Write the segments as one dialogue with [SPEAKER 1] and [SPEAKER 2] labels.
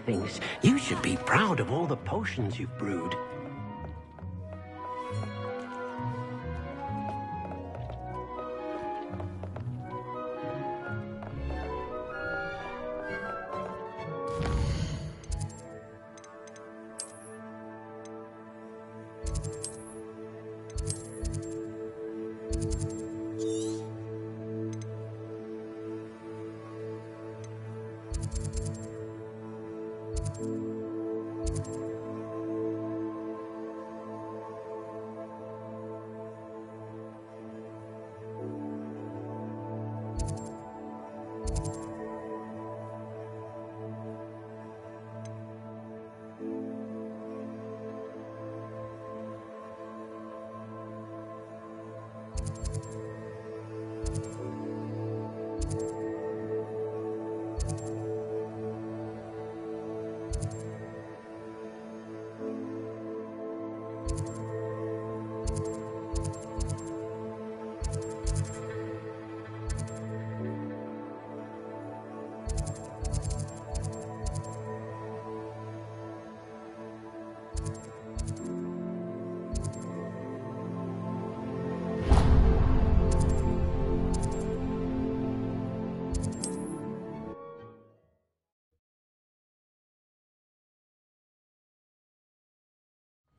[SPEAKER 1] things. You should be proud of all the potions you've brewed.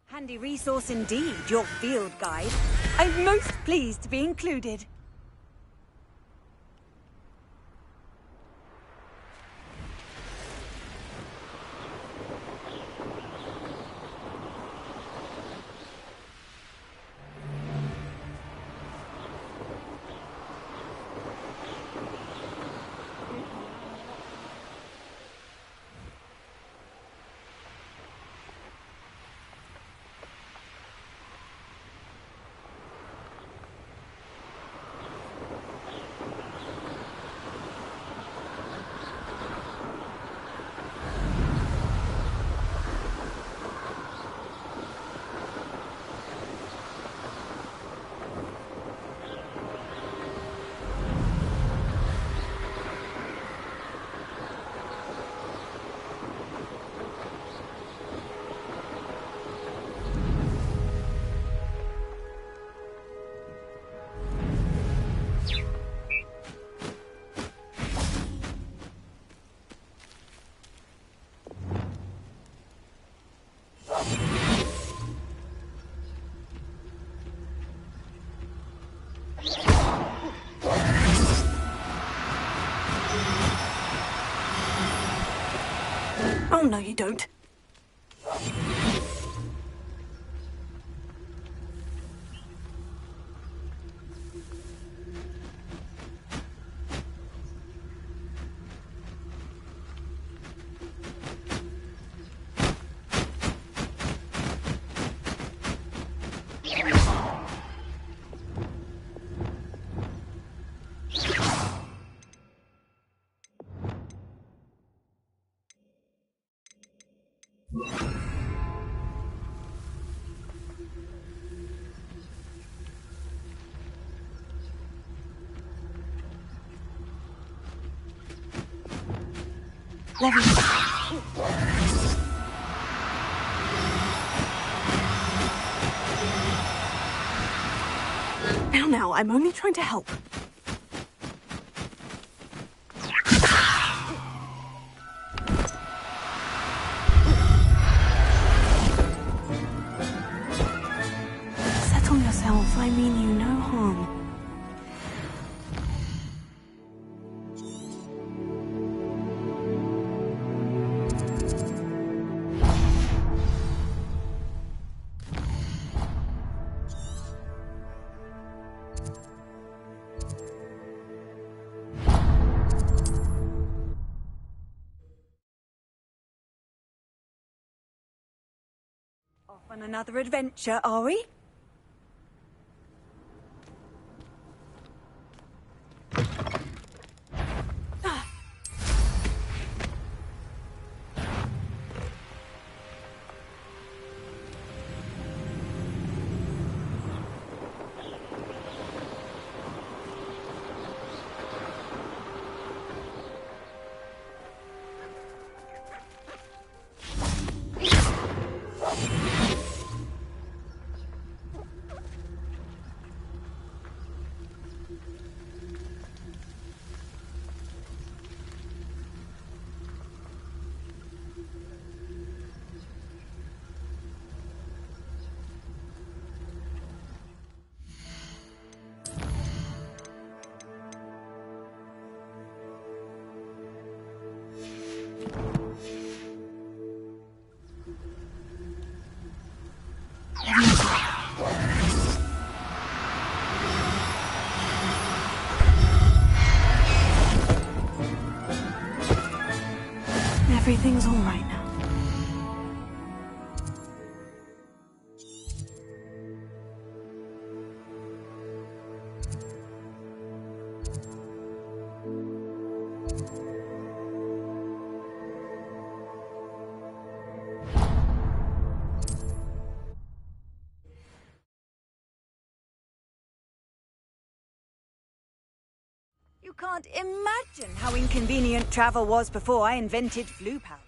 [SPEAKER 2] Handy resource indeed, your field guide. I'm most pleased to be included. Oh, no, you don't. Now, I'm only trying to help. Settle yourself, I mean you no harm. Off on another adventure, are we? Everything's all right now. You can't imagine how inconvenient travel was before I invented blue powder.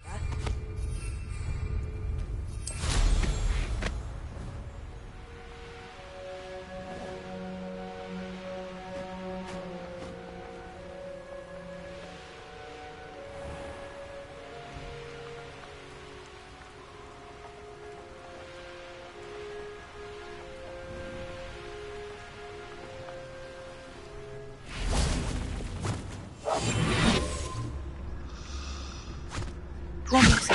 [SPEAKER 2] Let me see.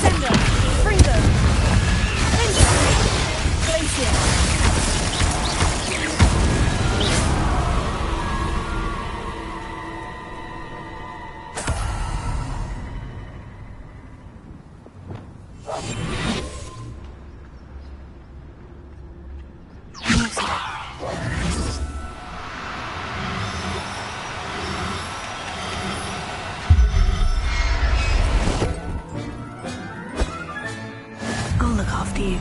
[SPEAKER 2] Sender! Freezer! Ninja! Glacier! I'll look after you.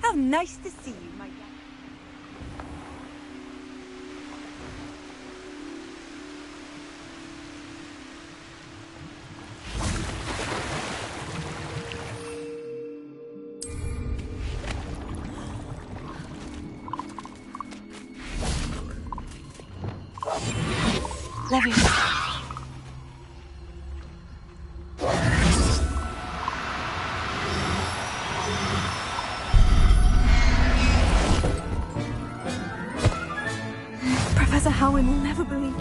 [SPEAKER 2] How nice to see you, my young. Love you. Professor Howin will never believe.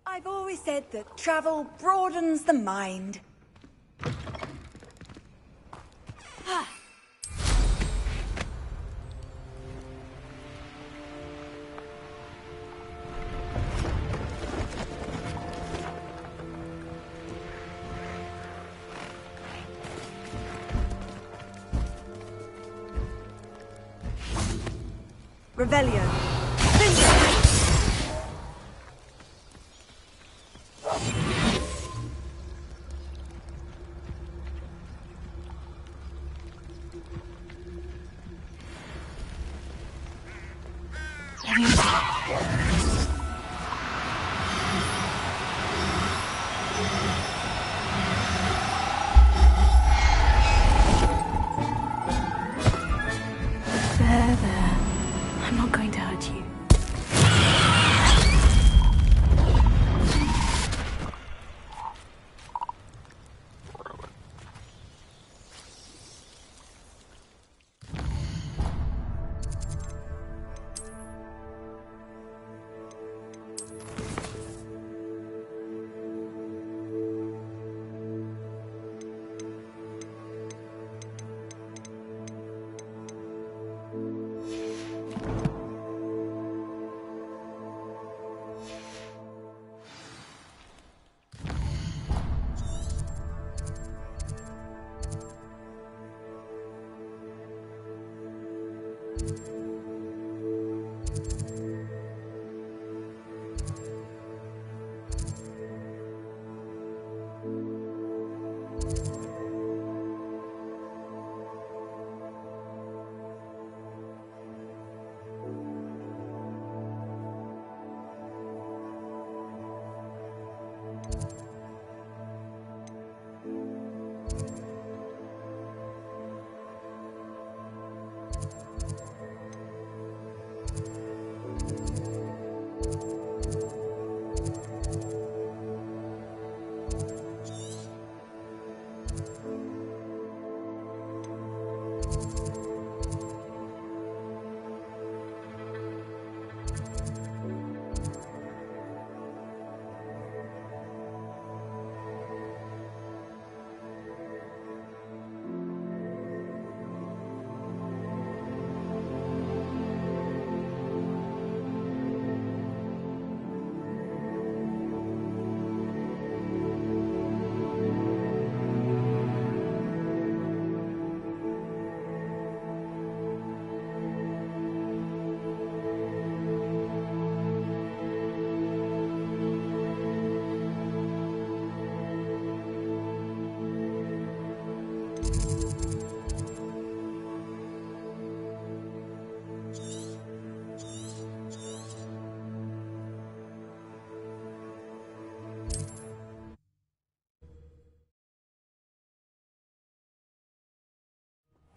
[SPEAKER 2] I've always said that travel broadens the mind. Revelio. There. I'm not going to hurt you.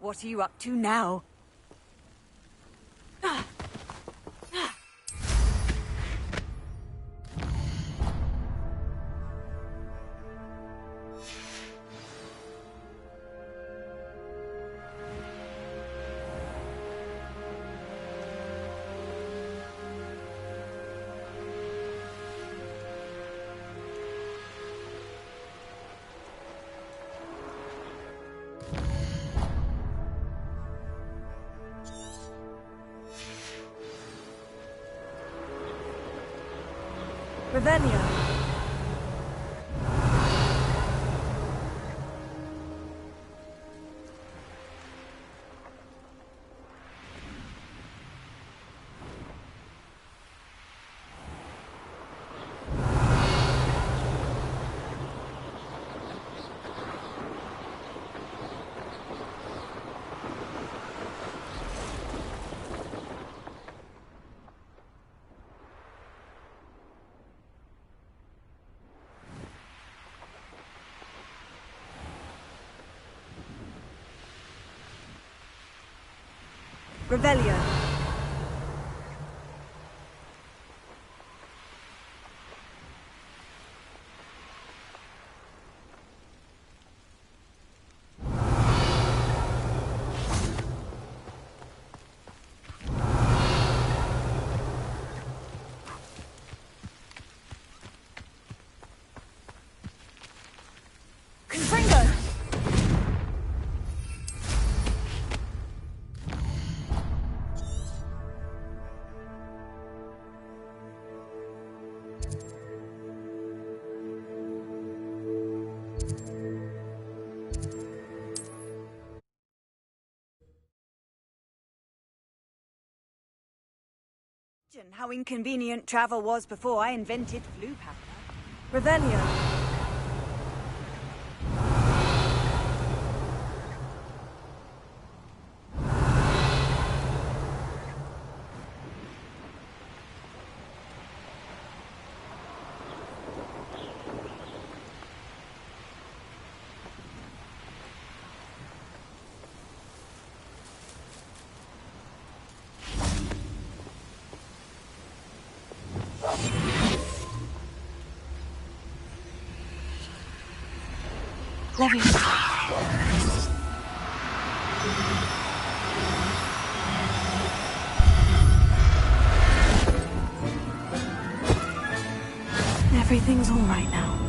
[SPEAKER 2] What are you up to now? Revelio. Revelio. How inconvenient travel was before I invented flu powder. Revelio. Everything's all right now.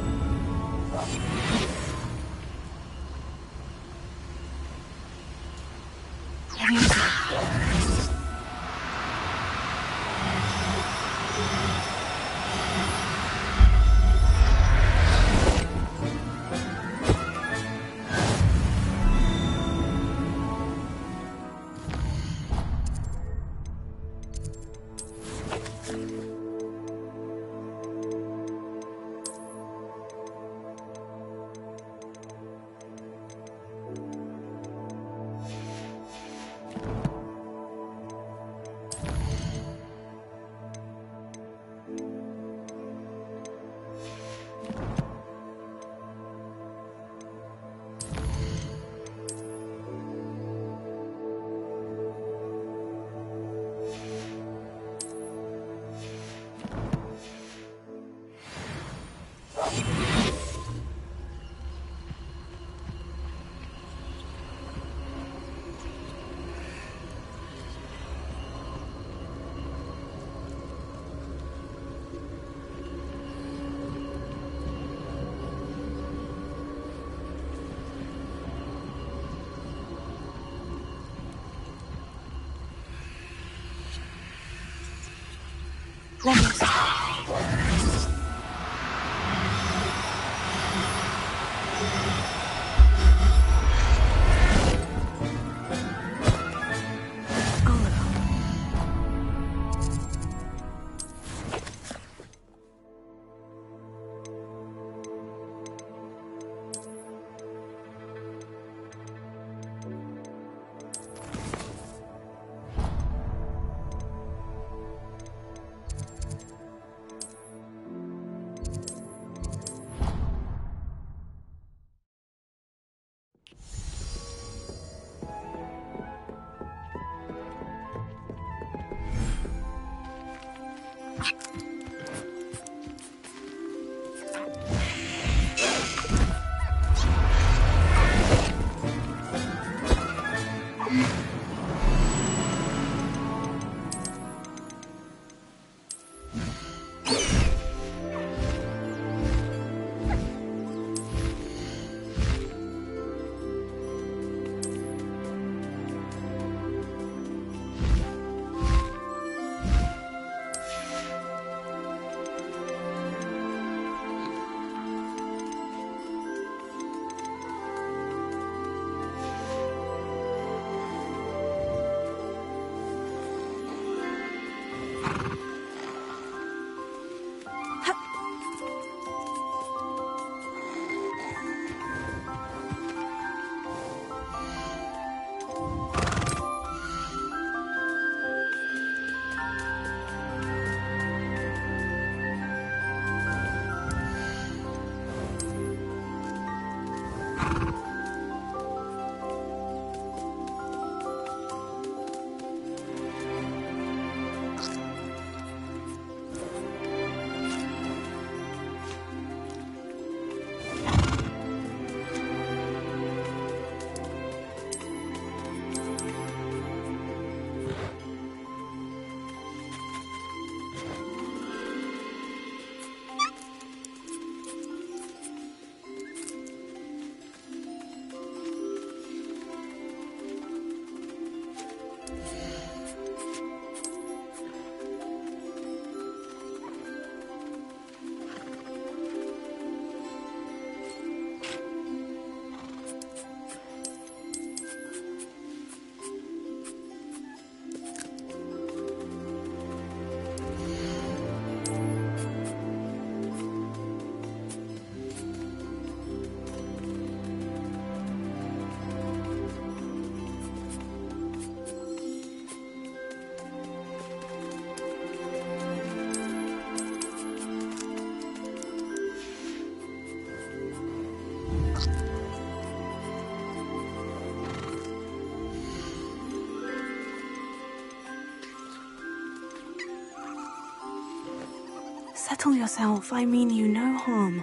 [SPEAKER 2] Settle yourself. I mean you no harm.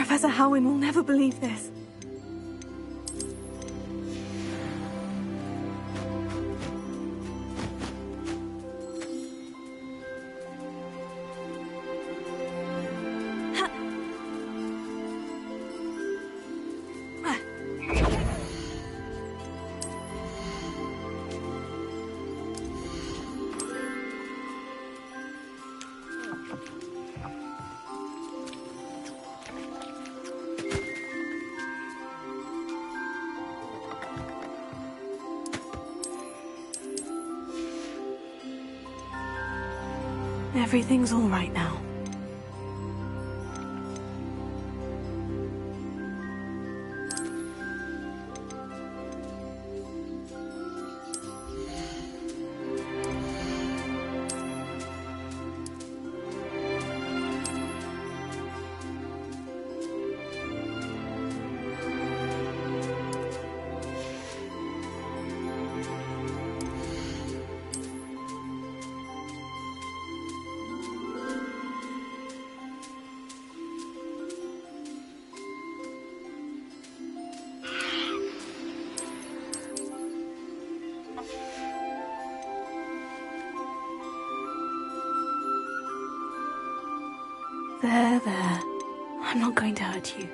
[SPEAKER 3] Professor Howin will never believe this. Everything's all right now. There. I'm not going to hurt you.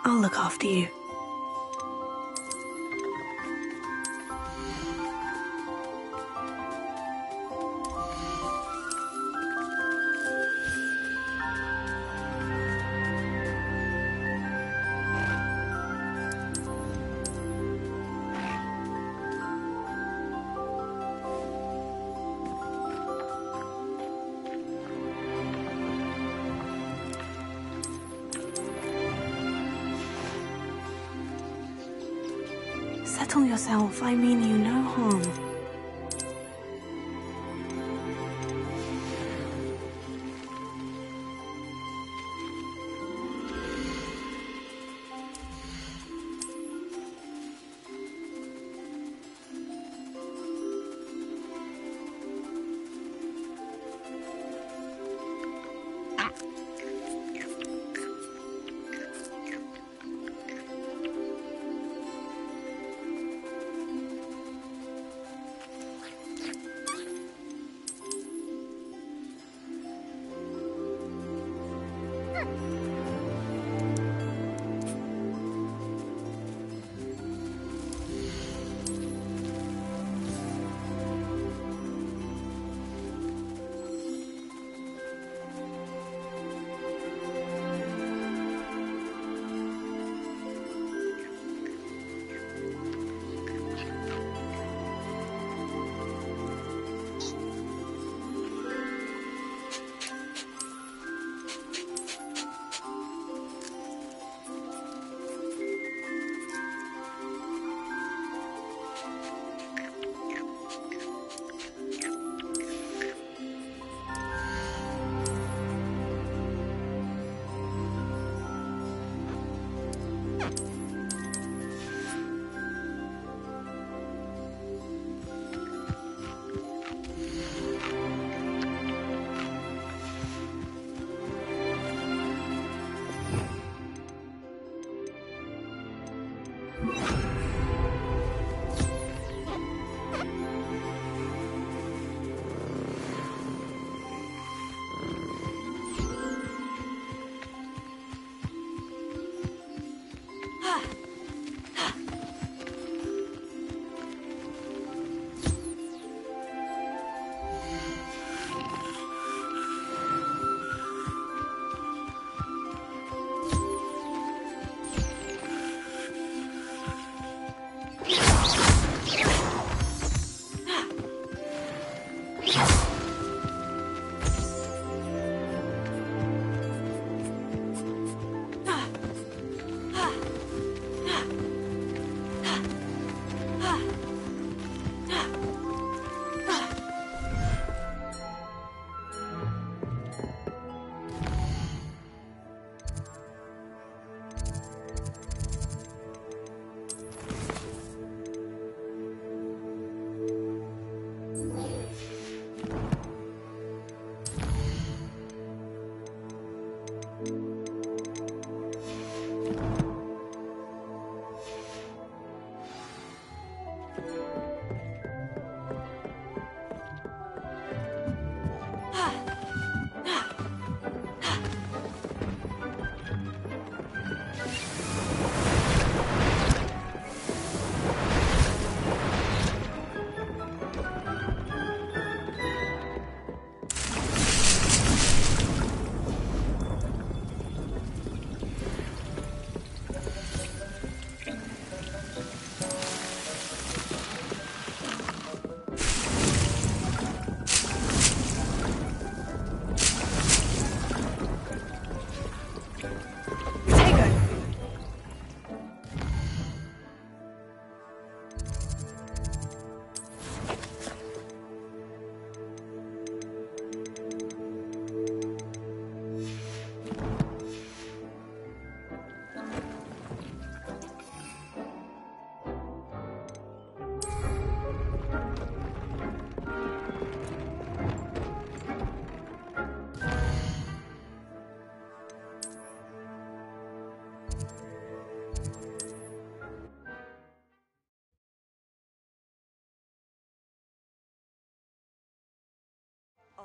[SPEAKER 3] I'll look after you. Settle yourself, I mean you no harm.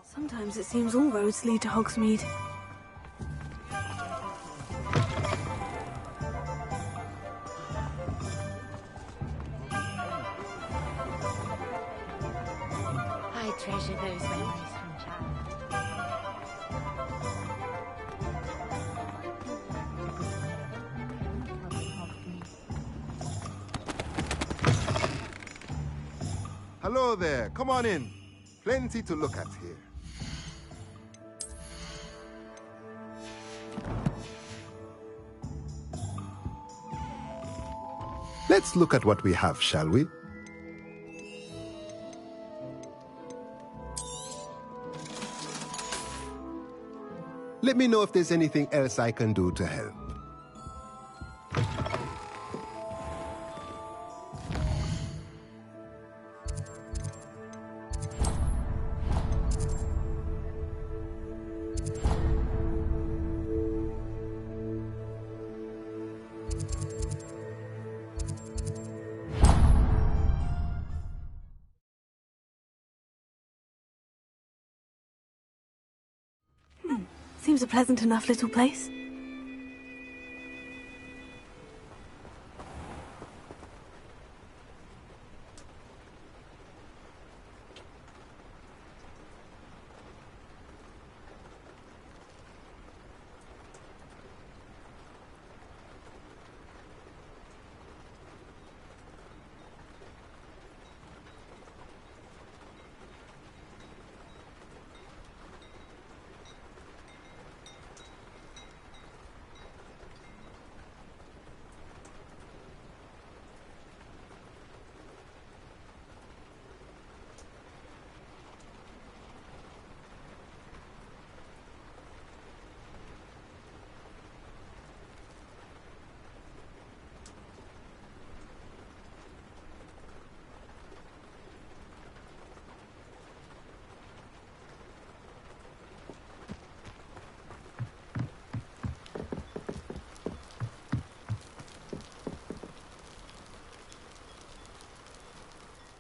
[SPEAKER 3] Sometimes it seems all roads lead to Hogsmeade.
[SPEAKER 2] I treasure those memories from childhood.
[SPEAKER 4] Hello there, come on in. Plenty to look at here. Let's look at what we have, shall we? Let me know if there's anything else I can do to help.
[SPEAKER 3] Seems a pleasant enough little place.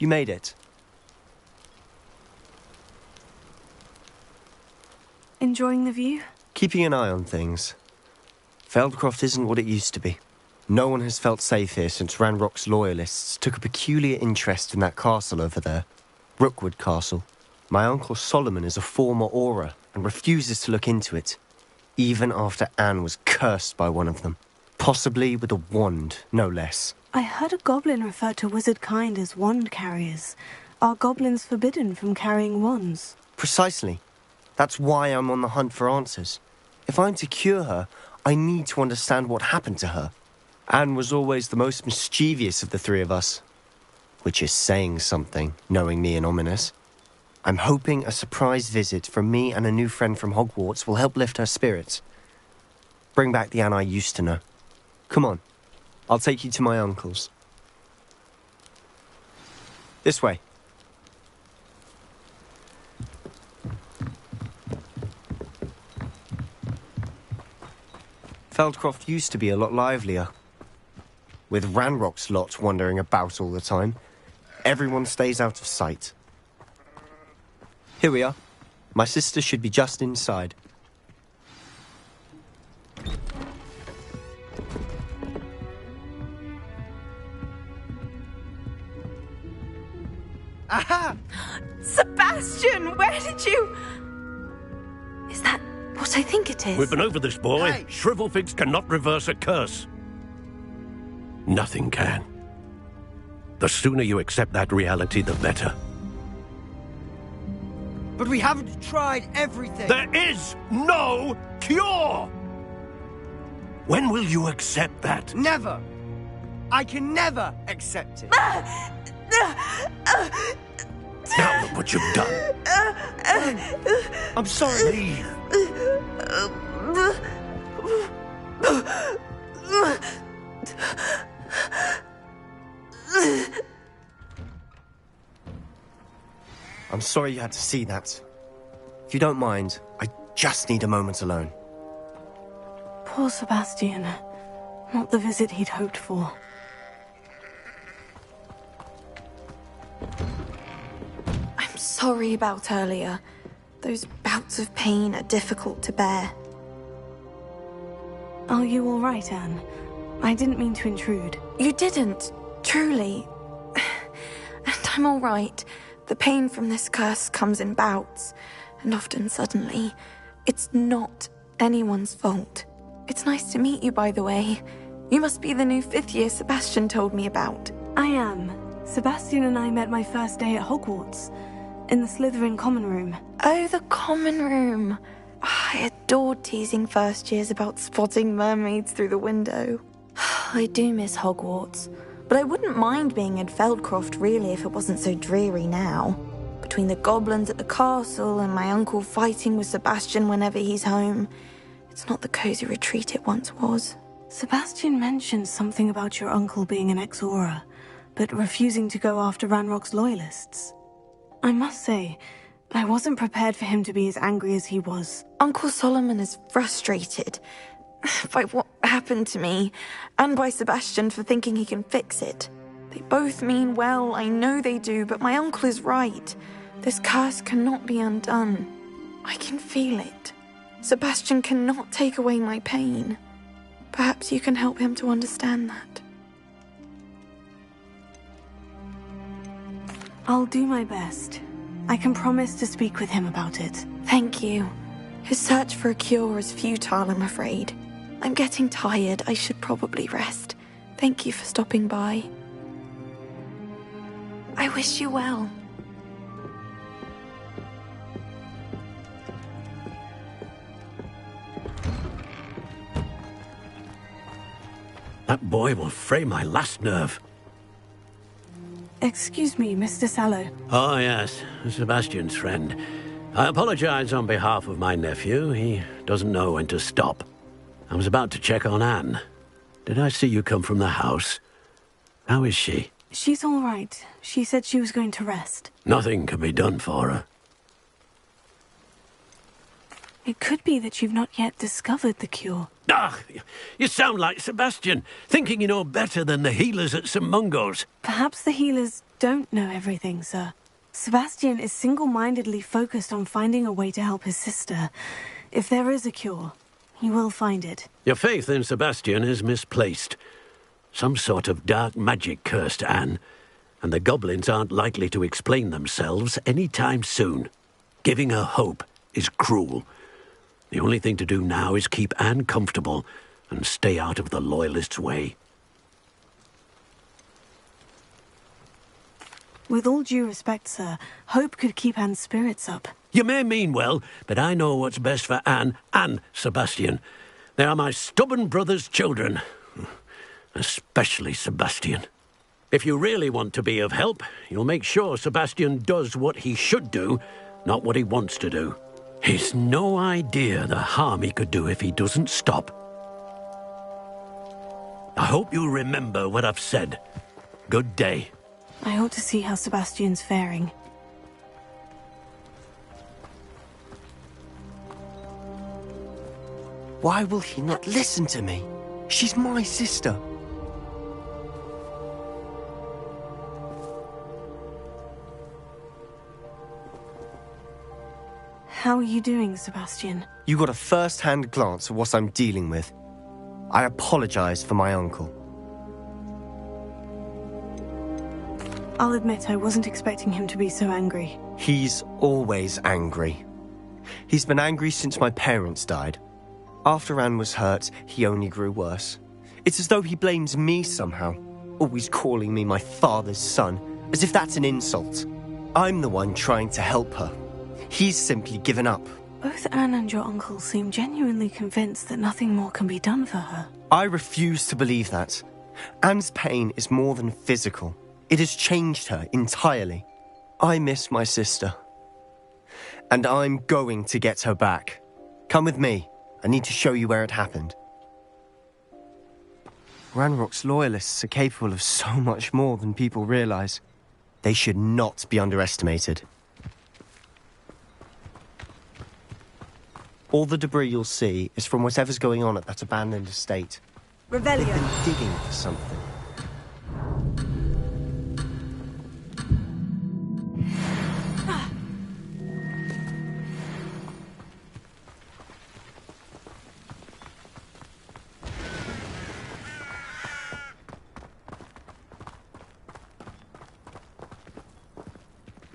[SPEAKER 5] You made it.
[SPEAKER 3] Enjoying the view?
[SPEAKER 5] Keeping an eye on things. Feldcroft isn't what it used to be. No one has felt safe here since Ranrock's loyalists took a peculiar interest in that castle over there. Rookwood Castle. My uncle Solomon is a former Auror and refuses to look into it, even after Anne was cursed by one of them. Possibly with a wand, no less.
[SPEAKER 3] I heard a goblin refer to wizard kind as wand carriers. Are goblins forbidden from carrying wands?
[SPEAKER 5] Precisely. That's why I'm on the hunt for answers. If I'm to cure her, I need to understand what happened to her. Anne was always the most mischievous of the three of us. Which is saying something, knowing me and Ominous. I'm hoping a surprise visit from me and a new friend from Hogwarts will help lift her spirits. Bring back the Anne I used to know. Come on. I'll take you to my uncle's. This way. Feldcroft used to be a lot livelier. With Ranrock's lot wandering about all the time, everyone stays out of sight. Here we are. My sister should be just inside.
[SPEAKER 2] Aha! Sebastian, where did you...
[SPEAKER 3] Is that what I think it is?
[SPEAKER 1] We've been over this, boy.
[SPEAKER 2] Hey.
[SPEAKER 1] Shrivelfigs cannot reverse a curse. Nothing can. The sooner you accept that reality, the better.
[SPEAKER 6] But we haven't tried everything.
[SPEAKER 1] There is no cure! When will you accept that?
[SPEAKER 6] Never. I can never accept it.
[SPEAKER 1] Now look what you've done.
[SPEAKER 6] I'm sorry.
[SPEAKER 1] Leave.
[SPEAKER 5] I'm sorry you had to see that. If you don't mind, I just need a moment alone.
[SPEAKER 3] Poor Sebastian. Not the visit he'd hoped for.
[SPEAKER 7] I'm sorry about earlier. Those bouts of pain are difficult to bear.
[SPEAKER 3] Are you all right, Anne? I didn't mean to intrude.
[SPEAKER 7] You didn't, truly. And I'm all right. The pain from this curse comes in bouts, and often suddenly. It's not anyone's fault. It's nice to meet you, by the way. You must be the new 5th year Sebastian told me about.
[SPEAKER 3] I am. Sebastian and I met my first day at Hogwarts, in the Slytherin common room.
[SPEAKER 7] Oh, the common room. I adored teasing first years about spotting mermaids through the window. I do miss Hogwarts, but I wouldn't mind being in Feldcroft really if it wasn't so dreary now. Between the goblins at the castle and my uncle fighting with Sebastian whenever he's home, it's not the cozy retreat it once was.
[SPEAKER 3] Sebastian mentioned something about your uncle being an ex-Auror, but refusing to go after Ranrock's loyalists. I must say, I wasn't prepared for him to be as angry as he was.
[SPEAKER 7] Uncle Solomon is frustrated by what happened to me, and by Sebastian for thinking he can fix it. They both mean well, I know they do, but my uncle is right. This curse cannot be undone. I can feel it. Sebastian cannot take away my pain. Perhaps you can help him to understand that.
[SPEAKER 3] I'll do my best. I can promise to speak with him about it.
[SPEAKER 7] Thank you. His search for a cure is futile, I'm afraid. I'm getting tired. I should probably rest. Thank you for stopping by. I wish you well.
[SPEAKER 1] That boy will fray my last nerve.
[SPEAKER 3] Excuse me, Mr. Sallow.
[SPEAKER 1] Oh, yes, Sebastian's friend. I apologize on behalf of my nephew. He doesn't know when to stop. I was about to check on Anne. Did I see you come from the house? How is she?
[SPEAKER 3] She's all right. She said she was going to rest.
[SPEAKER 1] Nothing can be done for her.
[SPEAKER 3] It could be that you've not yet discovered the cure.
[SPEAKER 1] Ah, you sound like Sebastian, thinking you know better than the healers at St. Mungo's.
[SPEAKER 3] Perhaps the healers don't know everything, sir. Sebastian is single-mindedly focused on finding a way to help his sister. If there is a cure, he will find it.
[SPEAKER 1] Your faith in Sebastian is misplaced. Some sort of dark magic cursed Anne, and the goblins aren't likely to explain themselves any time soon. Giving her hope is cruel. The only thing to do now is keep Anne comfortable and stay out of the Loyalists' way.
[SPEAKER 3] With all due respect, sir, hope could keep Anne's spirits up.
[SPEAKER 1] You may mean well, but I know what's best for Anne and Sebastian. They are my stubborn brother's children. Especially Sebastian. If you really want to be of help, you'll make sure Sebastian does what he should do, not what he wants to do. He's no idea the harm he could do if he doesn't stop. I hope you'll remember what I've said. Good day.
[SPEAKER 3] I ought to see how Sebastian's faring.
[SPEAKER 5] Why will he not listen to me? She's my sister.
[SPEAKER 3] How are you doing, Sebastian?
[SPEAKER 5] You got a first-hand glance at what I'm dealing with. I apologize for my uncle.
[SPEAKER 3] I'll admit I wasn't expecting him to be so angry.
[SPEAKER 5] He's always angry. He's been angry since my parents died. After Anne was hurt, he only grew worse. It's as though he blames me somehow, always calling me my father's son, as if that's an insult. I'm the one trying to help her. He's simply given up.
[SPEAKER 3] Both Anne and your uncle seem genuinely convinced that nothing more can be done for her.
[SPEAKER 5] I refuse to believe that. Anne's pain is more than physical. It has changed her entirely. I miss my sister. And I'm going to get her back. Come with me. I need to show you where it happened. Ranrock's loyalists are capable of so much more than people realize. They should not be underestimated. All the debris you'll see is from whatever's going on at that abandoned estate. They've
[SPEAKER 2] Revelio.
[SPEAKER 5] been digging for something.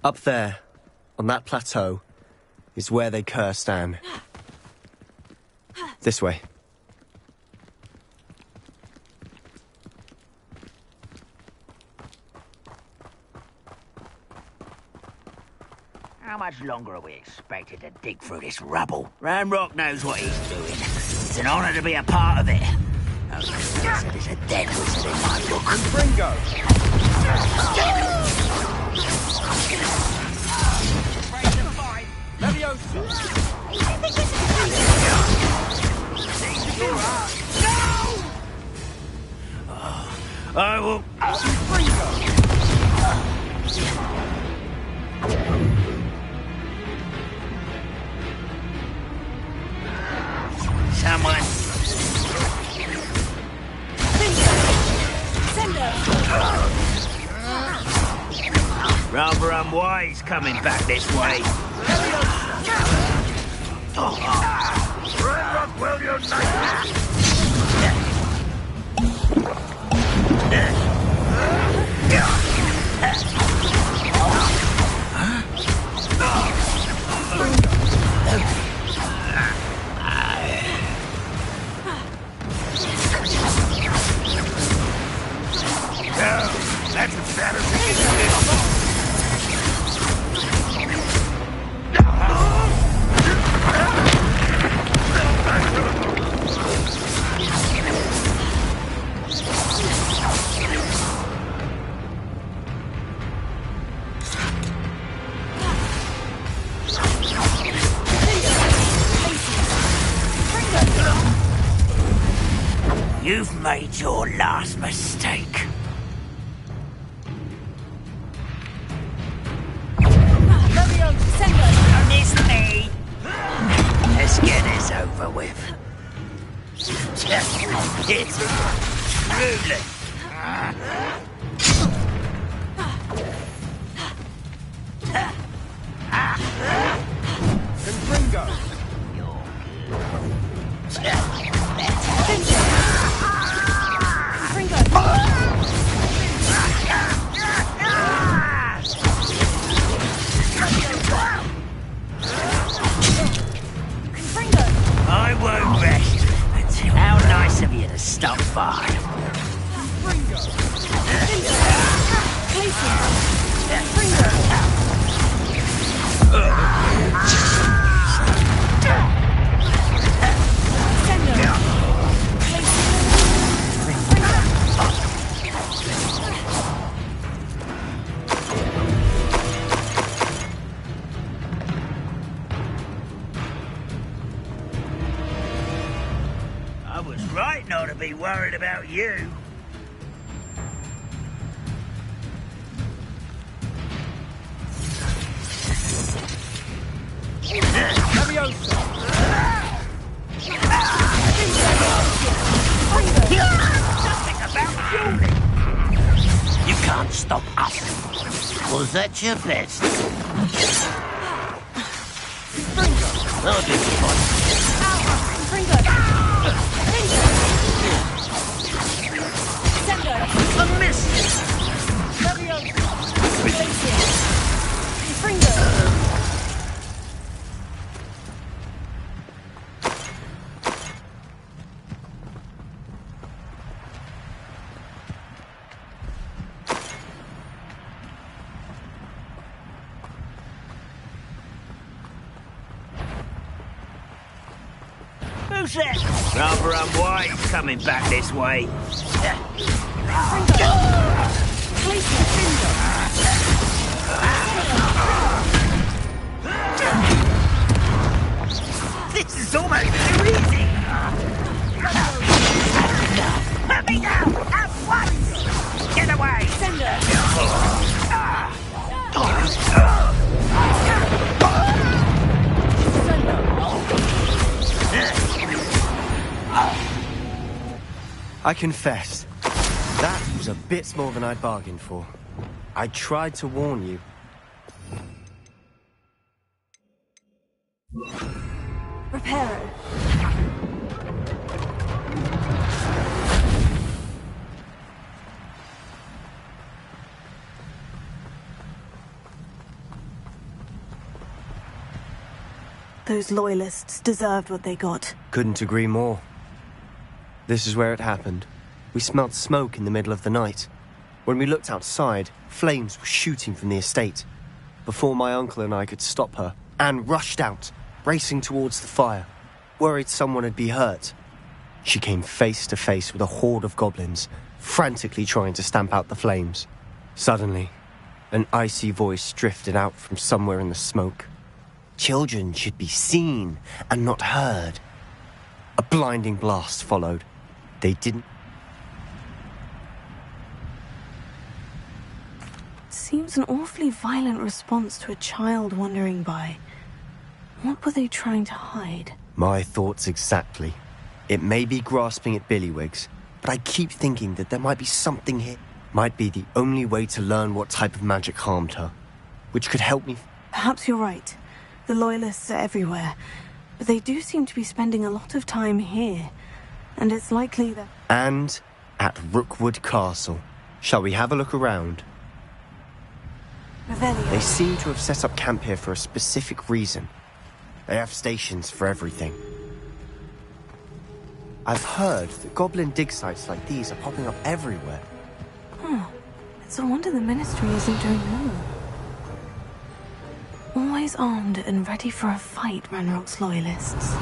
[SPEAKER 5] Up there, on that plateau, is where they cursed Anne. This way.
[SPEAKER 8] How much longer are we expected to dig through this rubble? Ranrock knows what he's doing. It's an honor to be a part of it. Only wizard is a dead wizard in my book.
[SPEAKER 6] Bringo!
[SPEAKER 8] I will... Someone... Rather unwise coming back this way. Ranrock will unite! That's a better You've made your last mistake. Don't miss me. Let's get this over with. It's rude.
[SPEAKER 6] Bringo!
[SPEAKER 8] I won't rest until... How nice of you to stop by. I was right not to be worried about you. You can't stop us. Was that your best? I'll give you one. A miss! Who's that? Rather unwise coming back this way. This is almost too easy. Let me go at once. Get away.
[SPEAKER 5] I confess, that was a bit more than I bargained for. I tried to warn you.
[SPEAKER 3] Reparo. those loyalists deserved what they got.
[SPEAKER 5] Couldn't agree more. This is where it happened. We smelled smoke in the middle of the night. When we looked outside, flames were shooting from the estate. Before my uncle and I could stop her, Anne rushed out, racing towards the fire, worried someone had been hurt. She came face to face with a horde of goblins, frantically trying to stamp out the flames. Suddenly, an icy voice drifted out from somewhere in the smoke. Children should be seen and not heard. A blinding blast followed. They didn't.
[SPEAKER 3] Seems an awfully violent response to a child wandering by. What were they trying to hide?
[SPEAKER 5] My thoughts exactly. It may be grasping at Billywigs, but I keep thinking that there might be something here. Might be the only way to learn what type of magic harmed her, which could help me.
[SPEAKER 3] Perhaps you're right. The Loyalists are everywhere, but they do seem to be spending a lot of time here, and it's likely that...
[SPEAKER 5] And at Rookwood Castle. Shall we have a look around?
[SPEAKER 3] Revelio.
[SPEAKER 5] They seem to have set up camp here for a specific reason. They have stations for everything. I've heard that goblin dig sites like these are popping up everywhere.
[SPEAKER 3] It's a wonder the Ministry isn't doing more. Always armed and ready for a fight, Ranrock's Loyalists.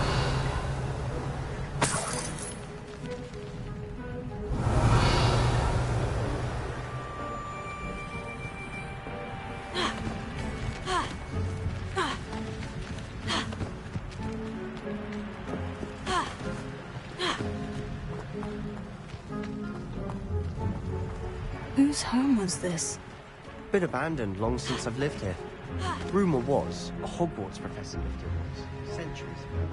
[SPEAKER 3] Whose home was this?
[SPEAKER 5] Been abandoned long since I've lived here. Rumour was a Hogwarts professor lived here once, centuries ago.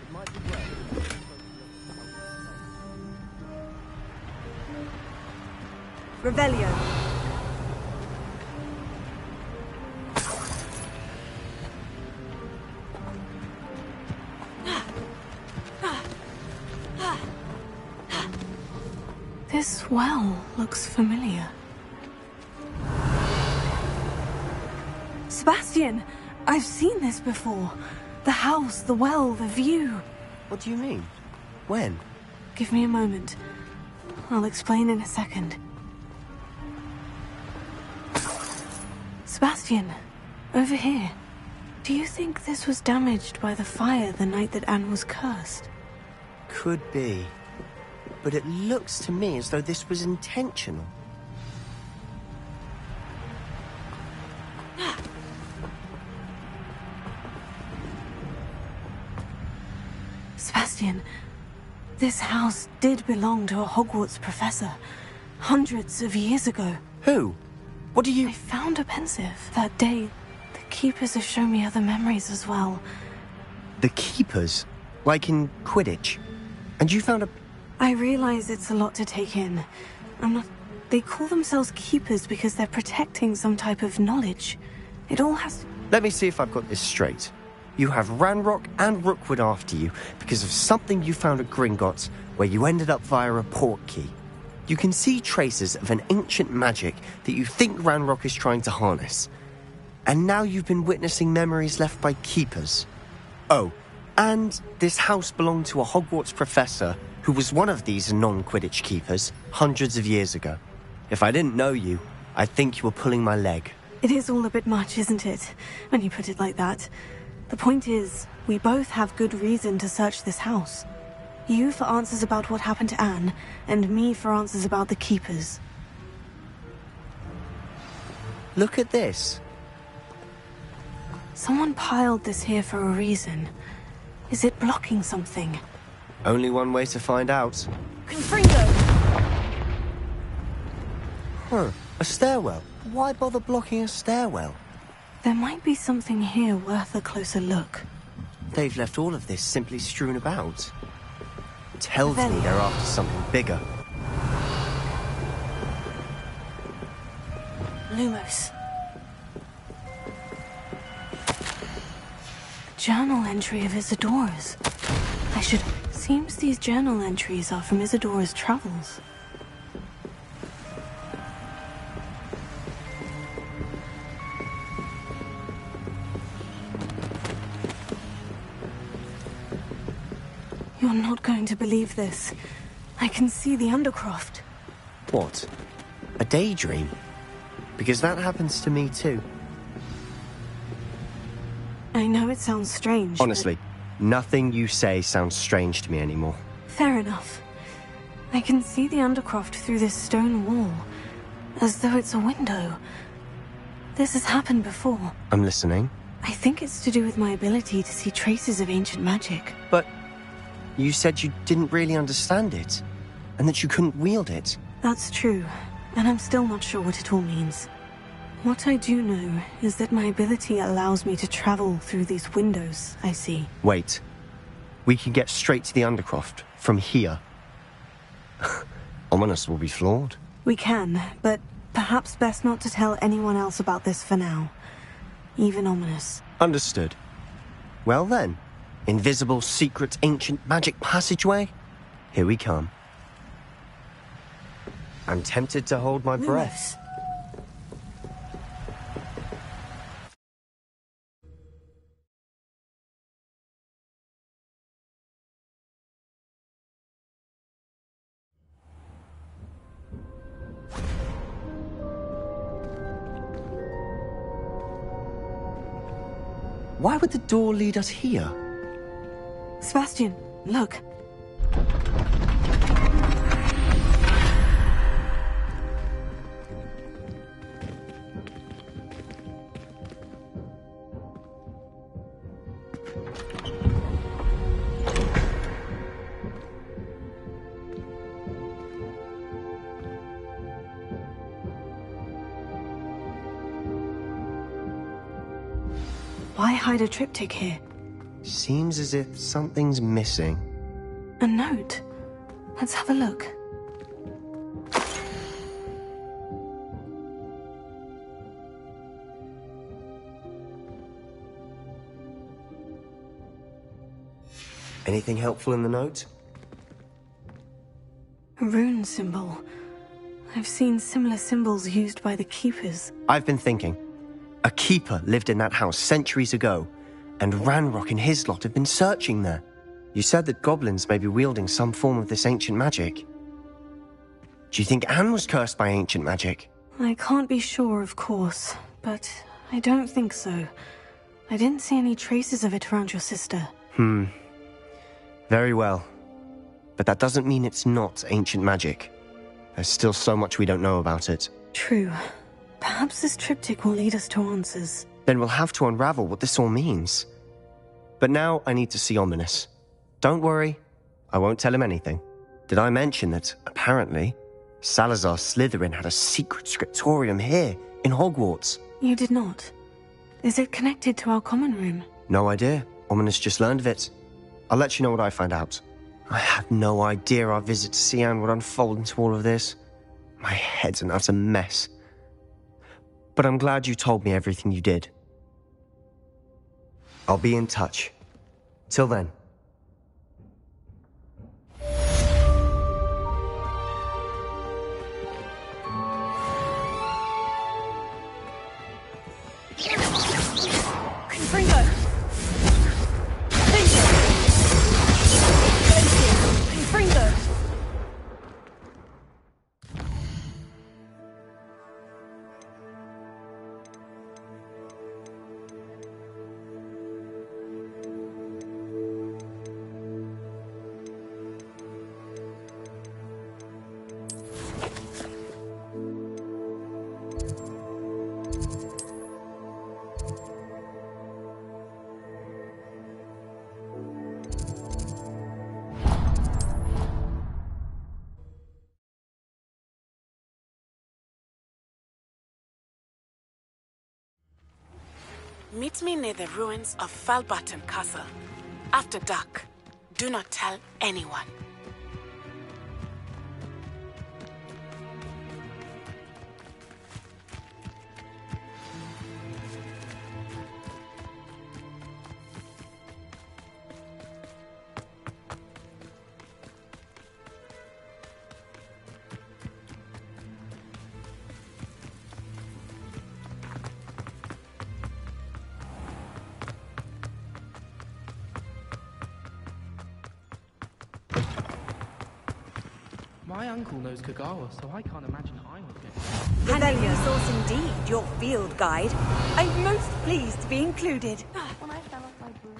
[SPEAKER 5] It might be worth.
[SPEAKER 2] Revelio.
[SPEAKER 3] This well looks familiar. Sebastian! I've seen this before. The house, the well, the view.
[SPEAKER 5] What do you mean? When?
[SPEAKER 3] Give me a moment. I'll explain in a second. Sebastian, over here. Do you think this was damaged by the fire the night that Anne was cursed?
[SPEAKER 5] Could be. But it looks to me as though this was intentional.
[SPEAKER 3] Sebastian, this house did belong to a Hogwarts professor, hundreds of years ago.
[SPEAKER 5] Who? What do you...
[SPEAKER 3] I found a pensive that day. The Keepers have shown me other memories as well.
[SPEAKER 5] The Keepers? Like in Quidditch? And you found a...
[SPEAKER 3] I realize it's a lot to take in. They call themselves Keepers because they're protecting some type of knowledge. It all has to...
[SPEAKER 5] Let me see if I've got this straight. You have Ranrock and Rookwood after you because of something you found at Gringotts, where you ended up via a port key. You can see traces of an ancient magic that you think Ranrock is trying to harness. And now you've been witnessing memories left by Keepers. Oh, and this house belonged to a Hogwarts professor who was one of these non-Quidditch Keepers hundreds of years ago. If I didn't know you, I'd think you were pulling my leg.
[SPEAKER 3] It is all a bit much, isn't it, when you put it like that? The point is, we both have good reason to search this house. You for answers about what happened to Anne, and me for answers about the Keepers.
[SPEAKER 5] Look at this.
[SPEAKER 3] Someone piled this here for a reason. Is it blocking something?
[SPEAKER 5] Only one way to find out.
[SPEAKER 2] Confringo!
[SPEAKER 5] Huh, a stairwell. Why bother blocking a stairwell?
[SPEAKER 3] There might be something here worth a closer look.
[SPEAKER 5] They've left all of this simply strewn about. Tells me they're after something bigger.
[SPEAKER 3] Lumos. A journal entry of Isadora's. Seems these journal entries are from Isadora's travels. You're not going to believe this. I can see the Undercroft.
[SPEAKER 5] What? A daydream? Because that happens to me too.
[SPEAKER 3] I know it sounds strange.
[SPEAKER 5] Honestly, nothing you say sounds strange to me anymore.
[SPEAKER 3] Fair enough. I can see the Undercroft through this stone wall, as though it's a window. This has happened before.
[SPEAKER 5] I'm listening.
[SPEAKER 3] I think it's to do with my ability to see traces of ancient magic.
[SPEAKER 5] But you said you didn't really understand it, and that you couldn't wield it.
[SPEAKER 3] That's true, and I'm still not sure what it all means. What I do know is that my ability allows me to travel through these windows I see.
[SPEAKER 5] Wait. We can get straight to the Undercroft from here. Ominous will be flawed.
[SPEAKER 3] We can, but perhaps best not to tell anyone else about this for now. Even Ominous.
[SPEAKER 5] Understood. Well then, invisible, secret, ancient magic passageway? Here we come. I'm tempted to hold my breath. Why would the door lead us here?
[SPEAKER 3] Sebastian, look. Why hide a triptych here?
[SPEAKER 5] Seems as if something's missing.
[SPEAKER 3] A note. Let's have a look.
[SPEAKER 5] Anything helpful in the note?
[SPEAKER 3] A rune symbol. I've seen similar symbols used by the Keepers.
[SPEAKER 5] I've been thinking. A keeper lived in that house centuries ago, and Ranrock and his lot have been searching there. You said that goblins may be wielding some form of this ancient magic. Do you think Anne was cursed by ancient magic?
[SPEAKER 3] I can't be sure, of course, but I don't think so. I didn't see any traces of it around your sister.
[SPEAKER 5] Very well. But that doesn't mean it's not ancient magic. There's still so much we don't know about it.
[SPEAKER 3] True. Perhaps this triptych will lead us to answers.
[SPEAKER 5] Then we'll have to unravel what this all means. But now I need to see Ominous. Don't worry, I won't tell him anything. Did I mention that, apparently, Salazar Slytherin had a secret scriptorium here, in Hogwarts?
[SPEAKER 3] You did not. Is it connected to our common room?
[SPEAKER 5] No idea. Ominous just learned of it. I'll let you know what I find out. I had no idea our visit to Cian would unfold into all of this. My head's an utter mess. But I'm glad you told me everything you did. I'll be in touch. Till then.
[SPEAKER 2] Confringo! Confringo!
[SPEAKER 9] Meet me near the ruins of Falbaton Castle. After dark. Do not tell anyone.
[SPEAKER 10] My uncle knows Kagawa, so I can't imagine I would get...
[SPEAKER 2] Handy resource indeed, your field guide. I'm most pleased to be included.
[SPEAKER 7] When I fell off my broom.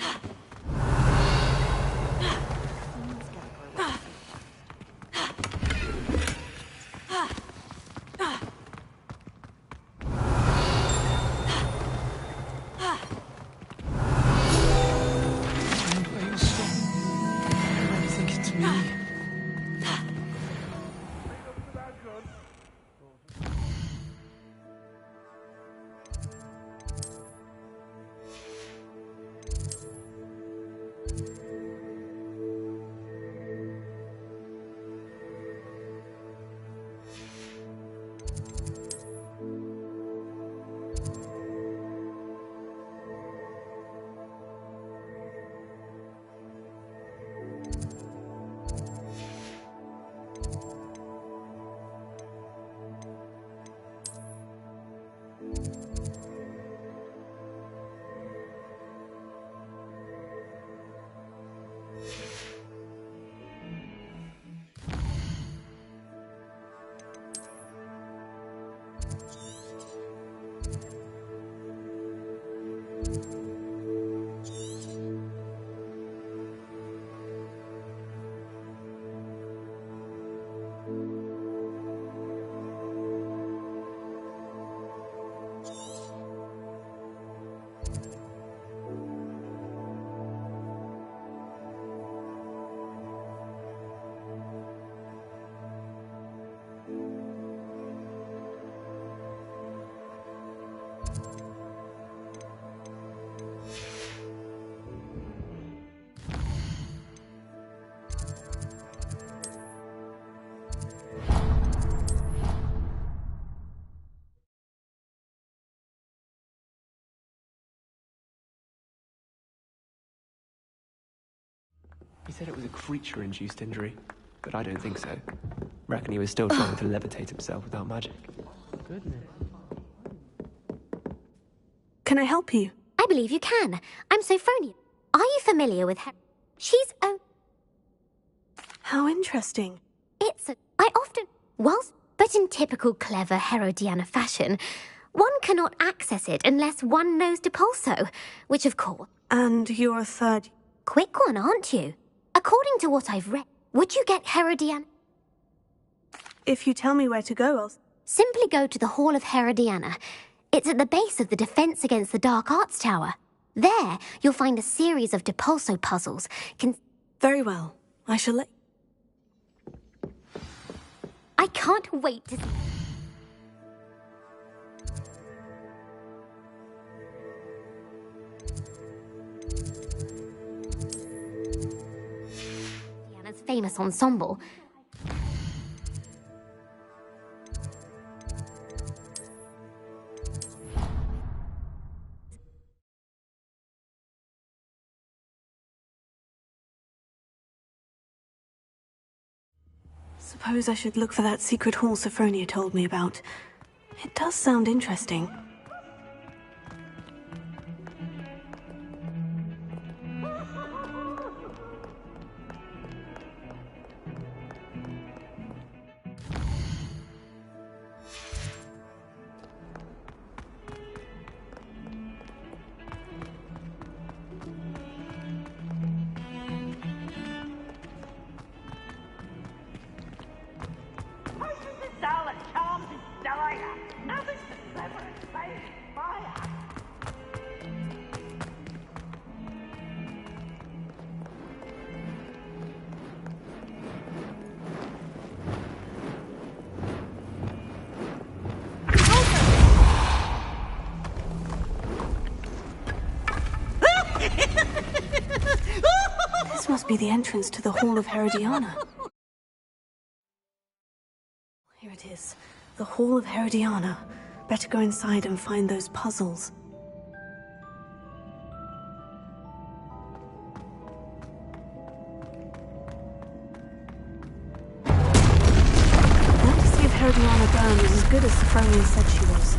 [SPEAKER 10] He said it was a creature-induced injury, but I don't think so. Reckon he was still trying to levitate himself without magic. Goodness.
[SPEAKER 3] Can I help you?
[SPEAKER 11] I believe you can. I'm Sophronia. Are you familiar with her? She's
[SPEAKER 3] How interesting.
[SPEAKER 11] I often... But in typical clever Herodiana fashion, one cannot access it unless one knows Depulso, which of course...
[SPEAKER 3] And you're a third...
[SPEAKER 11] Quick one, aren't you? According to what I've read, would you get Herodiana?
[SPEAKER 3] If you tell me where to go, I'll...
[SPEAKER 11] Simply go to the Hall of Herodiana. It's at the base of the Defense Against the Dark Arts Tower. There, you'll find a series of Depulso puzzles.
[SPEAKER 3] Very well. I shall let...
[SPEAKER 11] I can't wait to see... Diana's famous ensemble.
[SPEAKER 3] Suppose I should look for that secret hall Sophronia told me about. It does sound interesting. This must be the entrance to the Hall of Herodiana. Here it is. The Hall of Herodiana. Better go inside and find those puzzles. Let's see if Herodiana Byrne was as good as Sophronia said she was.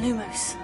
[SPEAKER 3] Lumos.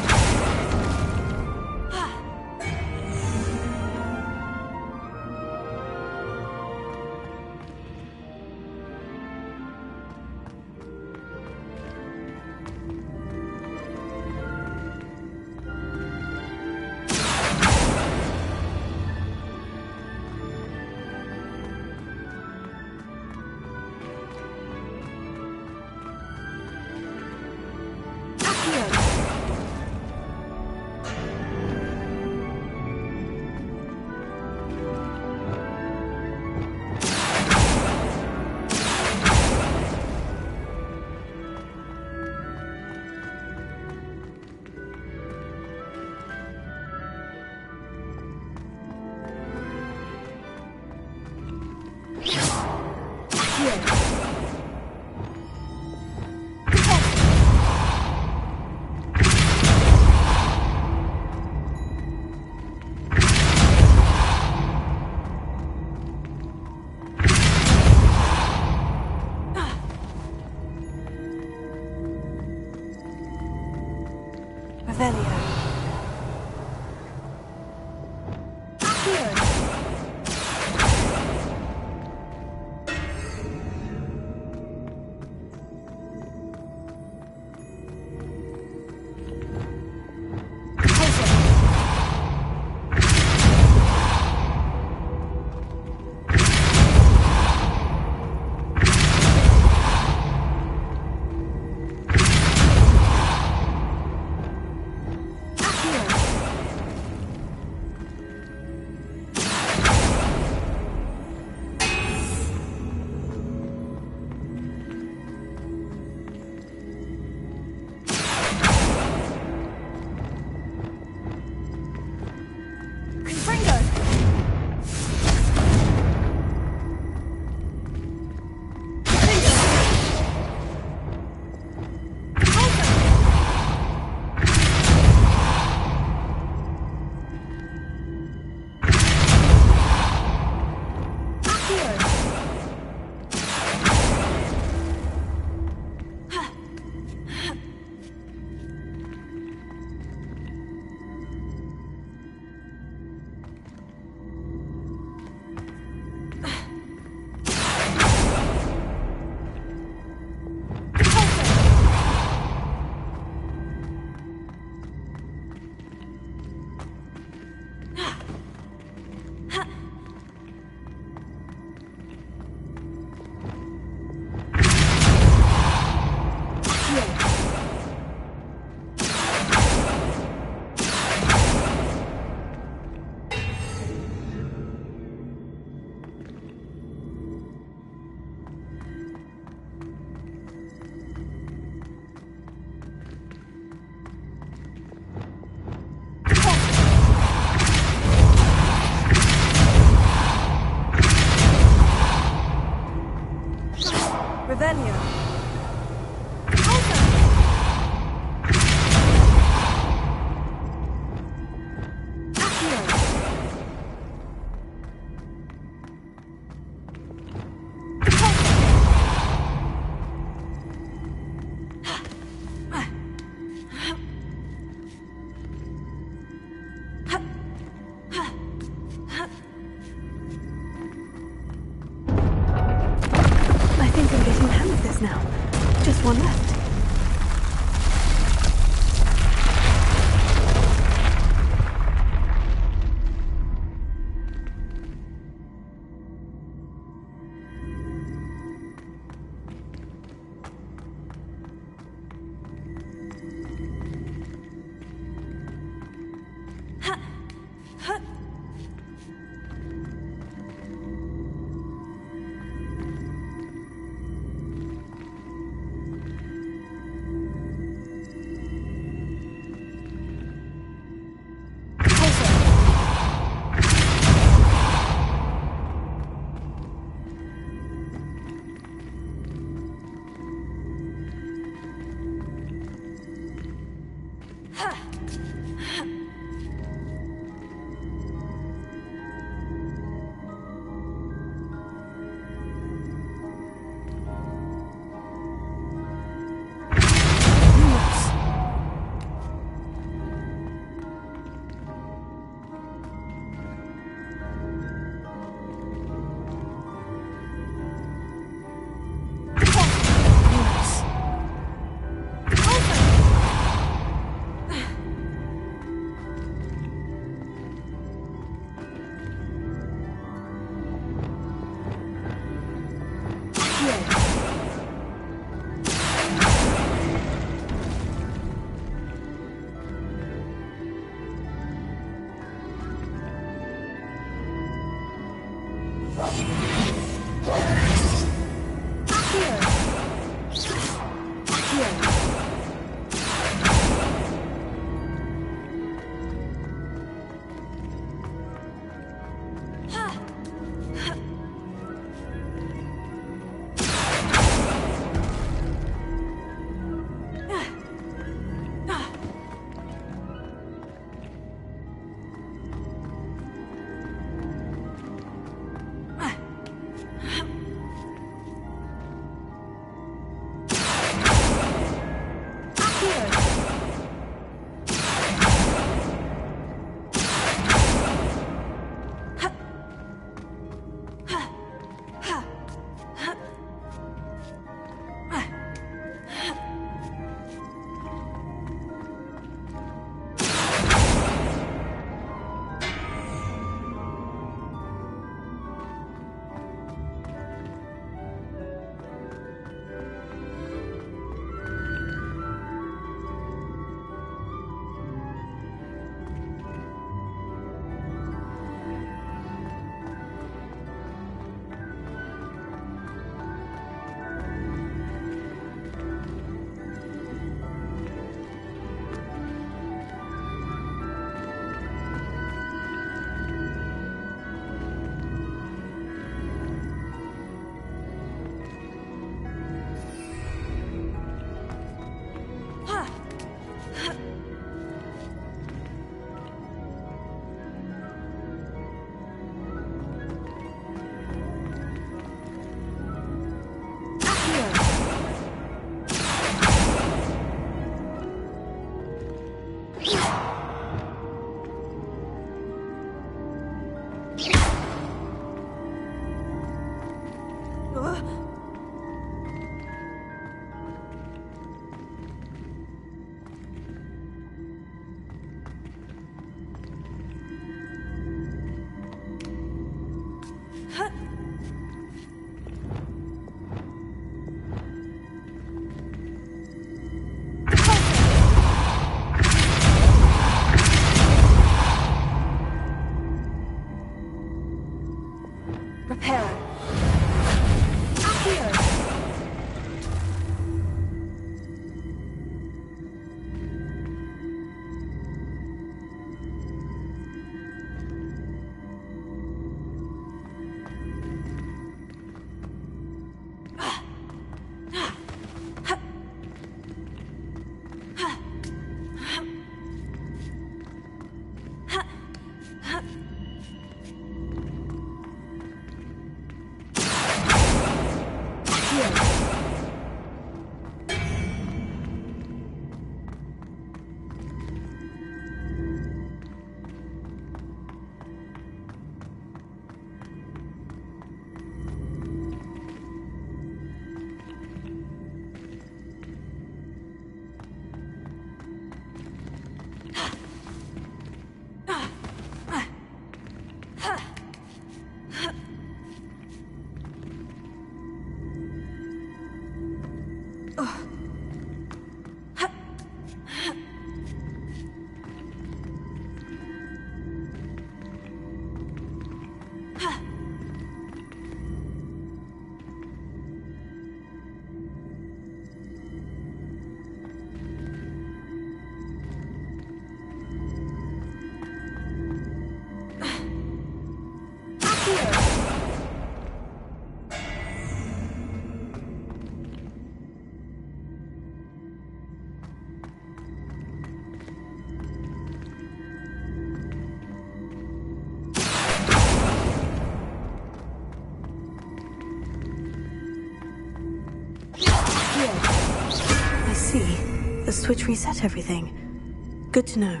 [SPEAKER 3] The switch reset everything. Good to know.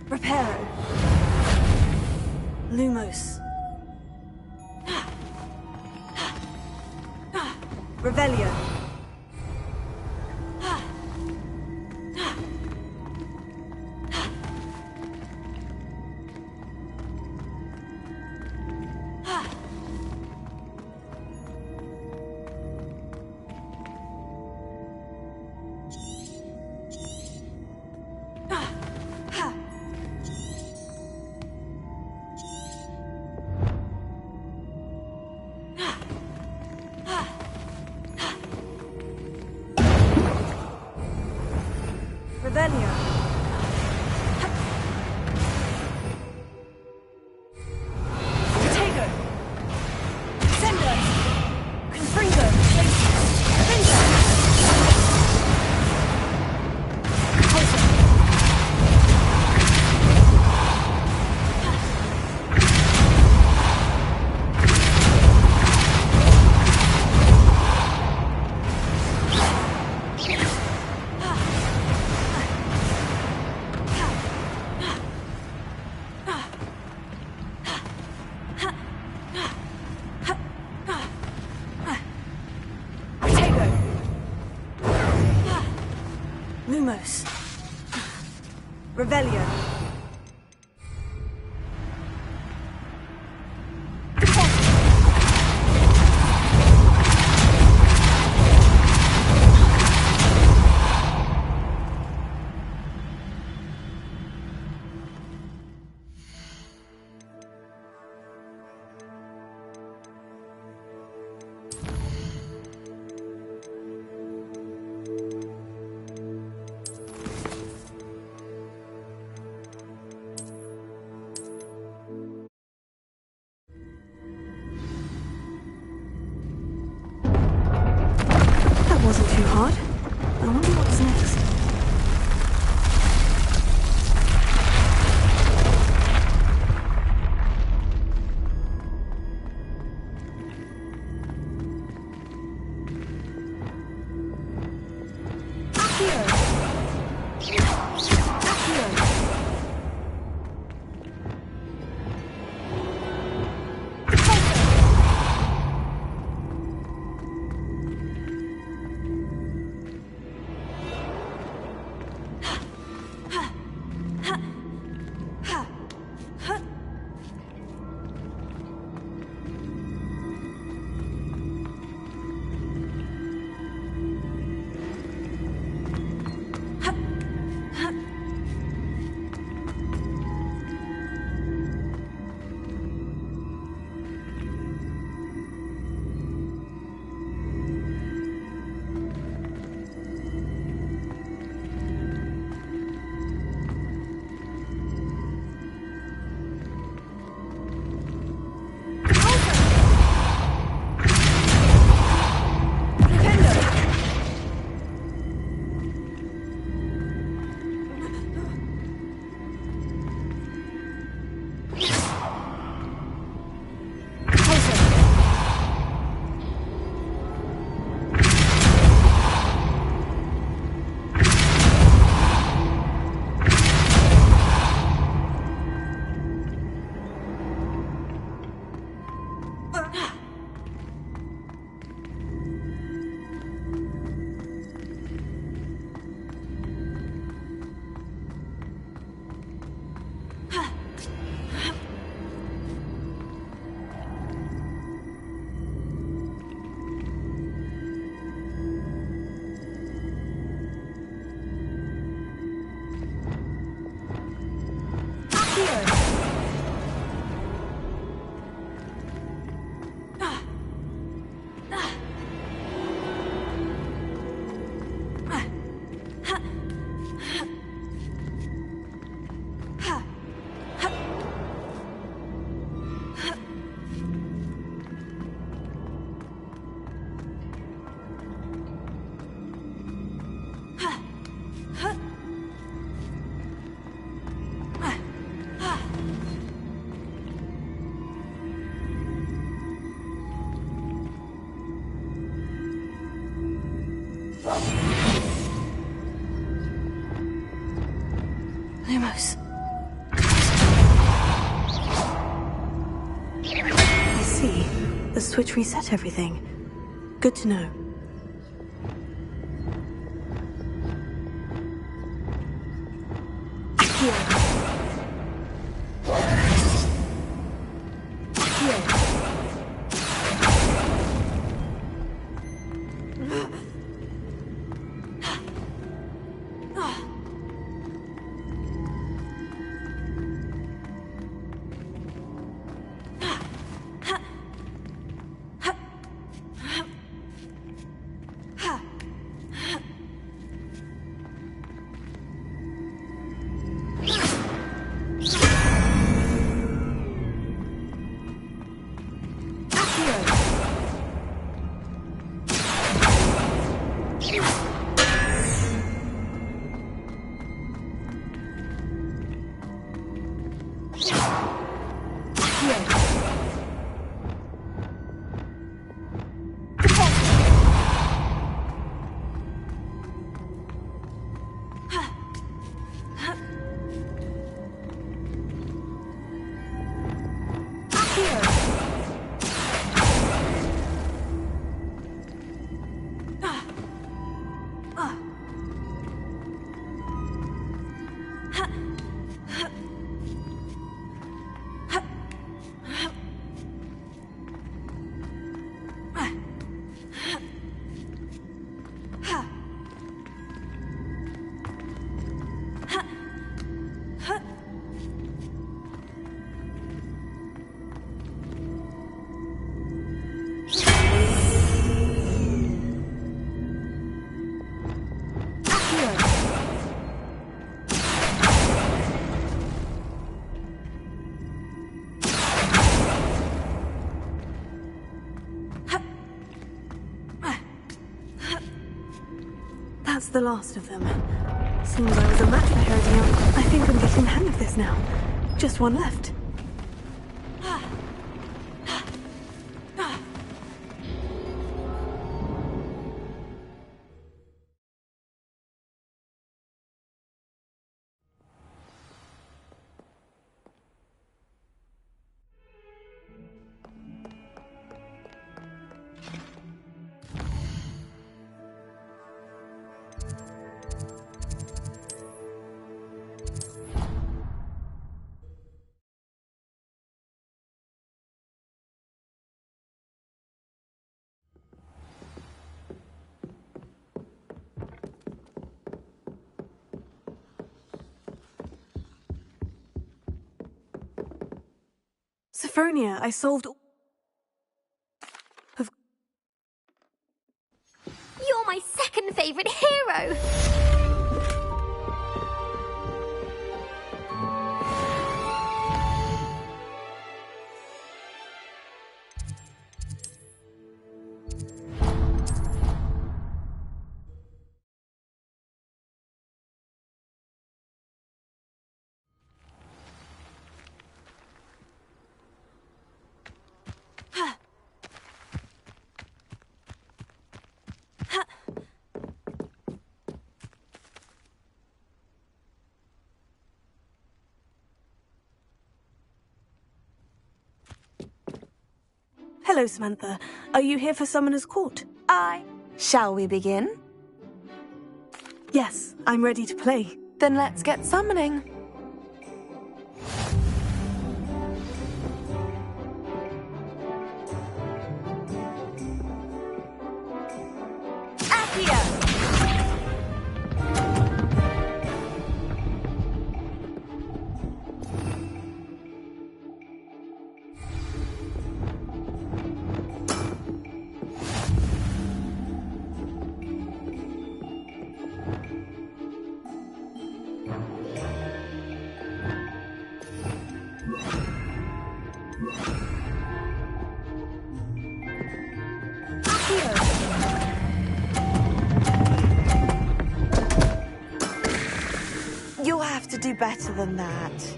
[SPEAKER 3] Reparo. Lumos. Revelio. Lumos.
[SPEAKER 2] Revelio.
[SPEAKER 3] Wasn't too hard. I wonder what's next. Lumos. I see. The switch reset everything. Good to know. That's the last of them. Seems I was a match for Herodion. I think I'm getting the hang of this now. Just one left. Sophronia, I solved all of...
[SPEAKER 11] You're my second favourite hero!
[SPEAKER 3] Hello, Samantha. Are you here for Summoner's Court?
[SPEAKER 7] Shall we begin?
[SPEAKER 3] Yes, I'm ready to play.
[SPEAKER 7] Then let's get summoning. You'll have to do better than that.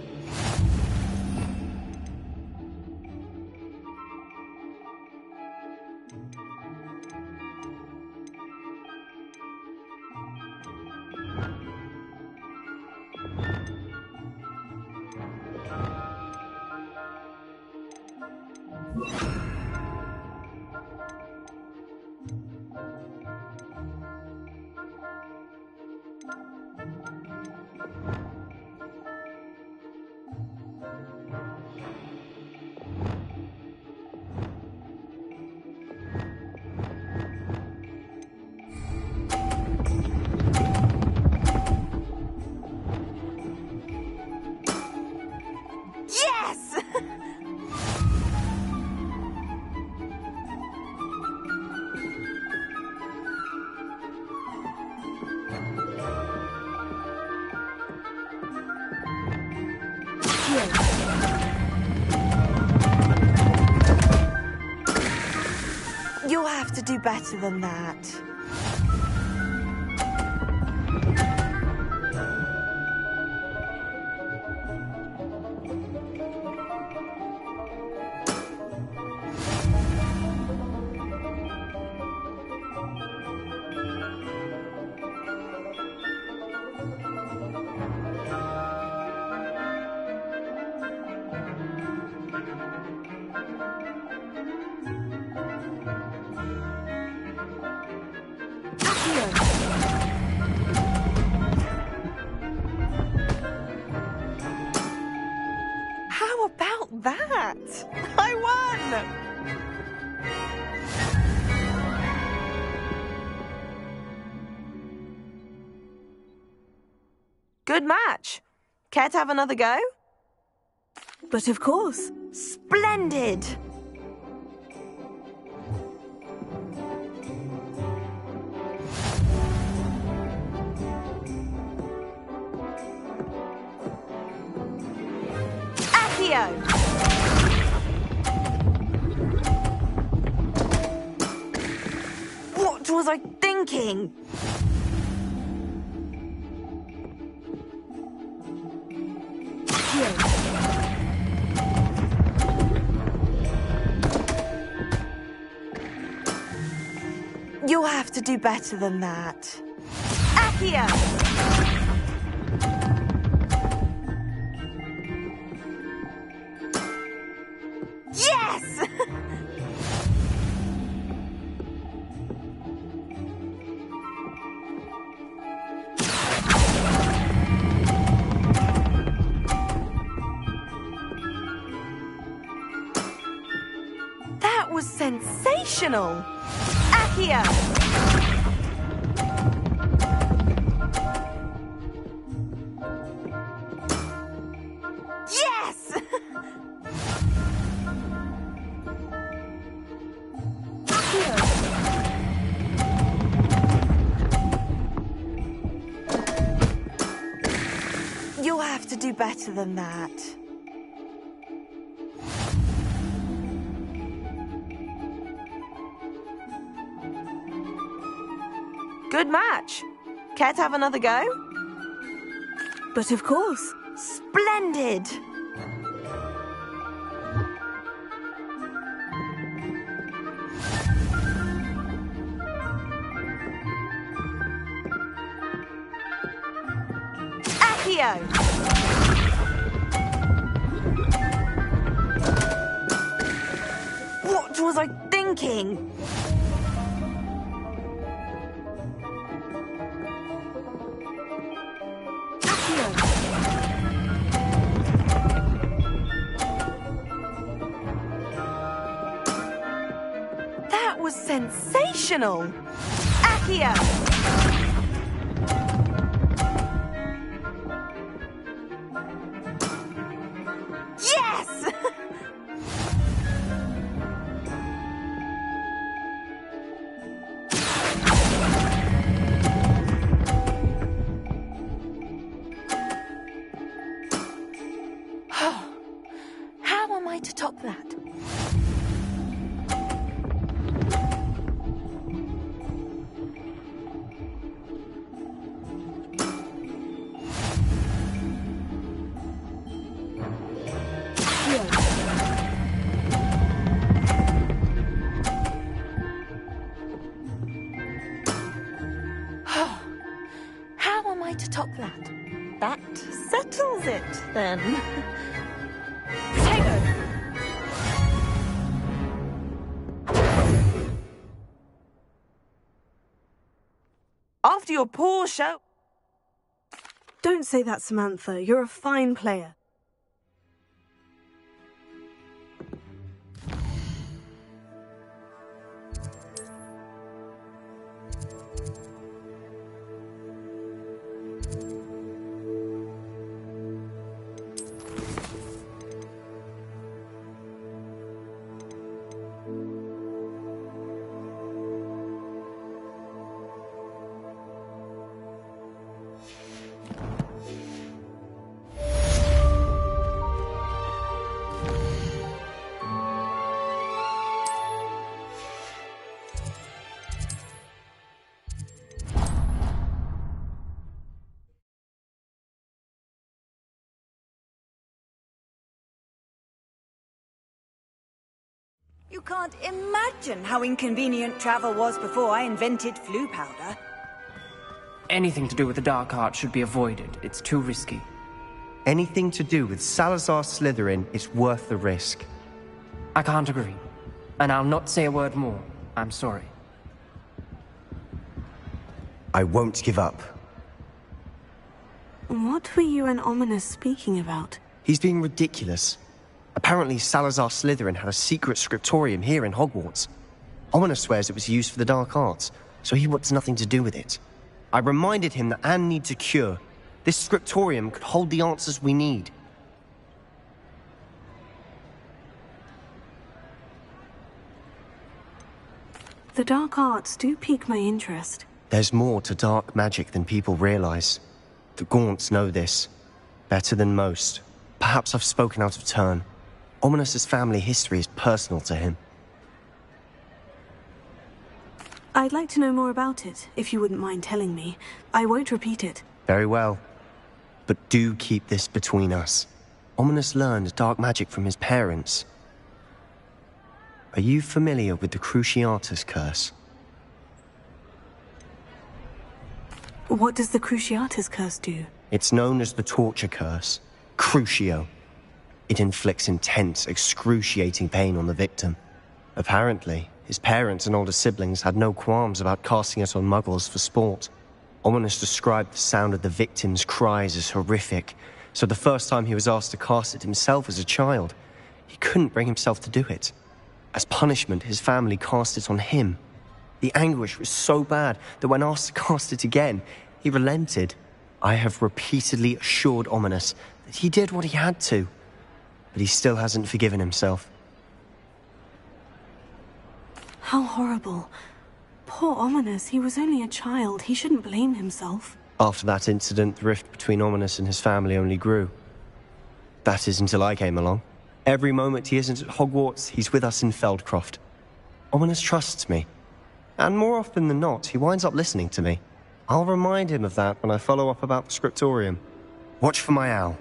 [SPEAKER 7] Yes! You'll have to do better than that. How about that? I won! Good match. Care to have another go?
[SPEAKER 3] But of course.
[SPEAKER 7] Splendid! What was I thinking? You'll have to do better than that. Accio! Yes! That was sensational! Accio! Yes! You'll have to do better than that. Good match. Care to have another go?
[SPEAKER 3] But of course.
[SPEAKER 7] Splendid! Accio! What was I thinking? That was sensational! Accio! Yes! How am I to top that? How am I to top that? That settles it, then. Potato! After your poor show...
[SPEAKER 3] Don't say that, Samantha. You're a fine player.
[SPEAKER 2] You can't imagine how inconvenient travel was before I invented flu powder.
[SPEAKER 10] Anything to do with the dark arts should be avoided. It's too risky.
[SPEAKER 5] Anything to do with Salazar Slytherin is worth the risk.
[SPEAKER 10] I can't agree. And I'll not say a word more. I'm sorry.
[SPEAKER 5] I won't give up.
[SPEAKER 3] What were you and Ominous speaking about?
[SPEAKER 5] He's being ridiculous. Apparently Salazar Slytherin had a secret scriptorium here in Hogwarts. Ominous swears it was used for the dark arts, so he wants nothing to do with it. I reminded him that Anne needs a cure. This scriptorium could hold the answers we need.
[SPEAKER 3] The dark arts do pique my interest.
[SPEAKER 5] There's more to dark magic than people realize. The Gaunts know this. Better than most. Perhaps I've spoken out of turn. Ominous's family history is personal to him.
[SPEAKER 3] I'd like to know more about it, if you wouldn't mind telling me. I won't repeat it.
[SPEAKER 5] Very well. But do keep this between us. Ominous learned dark magic from his parents. Are you familiar with the Cruciatus curse?
[SPEAKER 3] What does the Cruciatus curse do?
[SPEAKER 5] It's known as the torture curse, Crucio. It inflicts intense, excruciating pain on the victim. Apparently, his parents and older siblings had no qualms about casting it on muggles for sport. Ominous described the sound of the victim's cries as horrific, so the first time he was asked to cast it himself as a child, he couldn't bring himself to do it. As punishment, his family cast it on him. The anguish was so bad that when asked to cast it again, he relented. I have repeatedly assured Ominous that he did what he had to, but he still hasn't forgiven himself.
[SPEAKER 3] How horrible. Poor Ominous, he was only a child. He shouldn't blame himself.
[SPEAKER 5] After that incident, the rift between Ominous and his family only grew. That is until I came along. Every moment he isn't at Hogwarts, he's with us in Feldcroft. Ominous trusts me. And more often than not, he winds up listening to me. I'll remind him of that when I follow up about the scriptorium. Watch for my owl.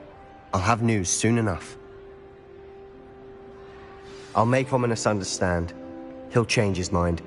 [SPEAKER 5] I'll have news soon enough. I'll make Ominous understand. He'll change his mind.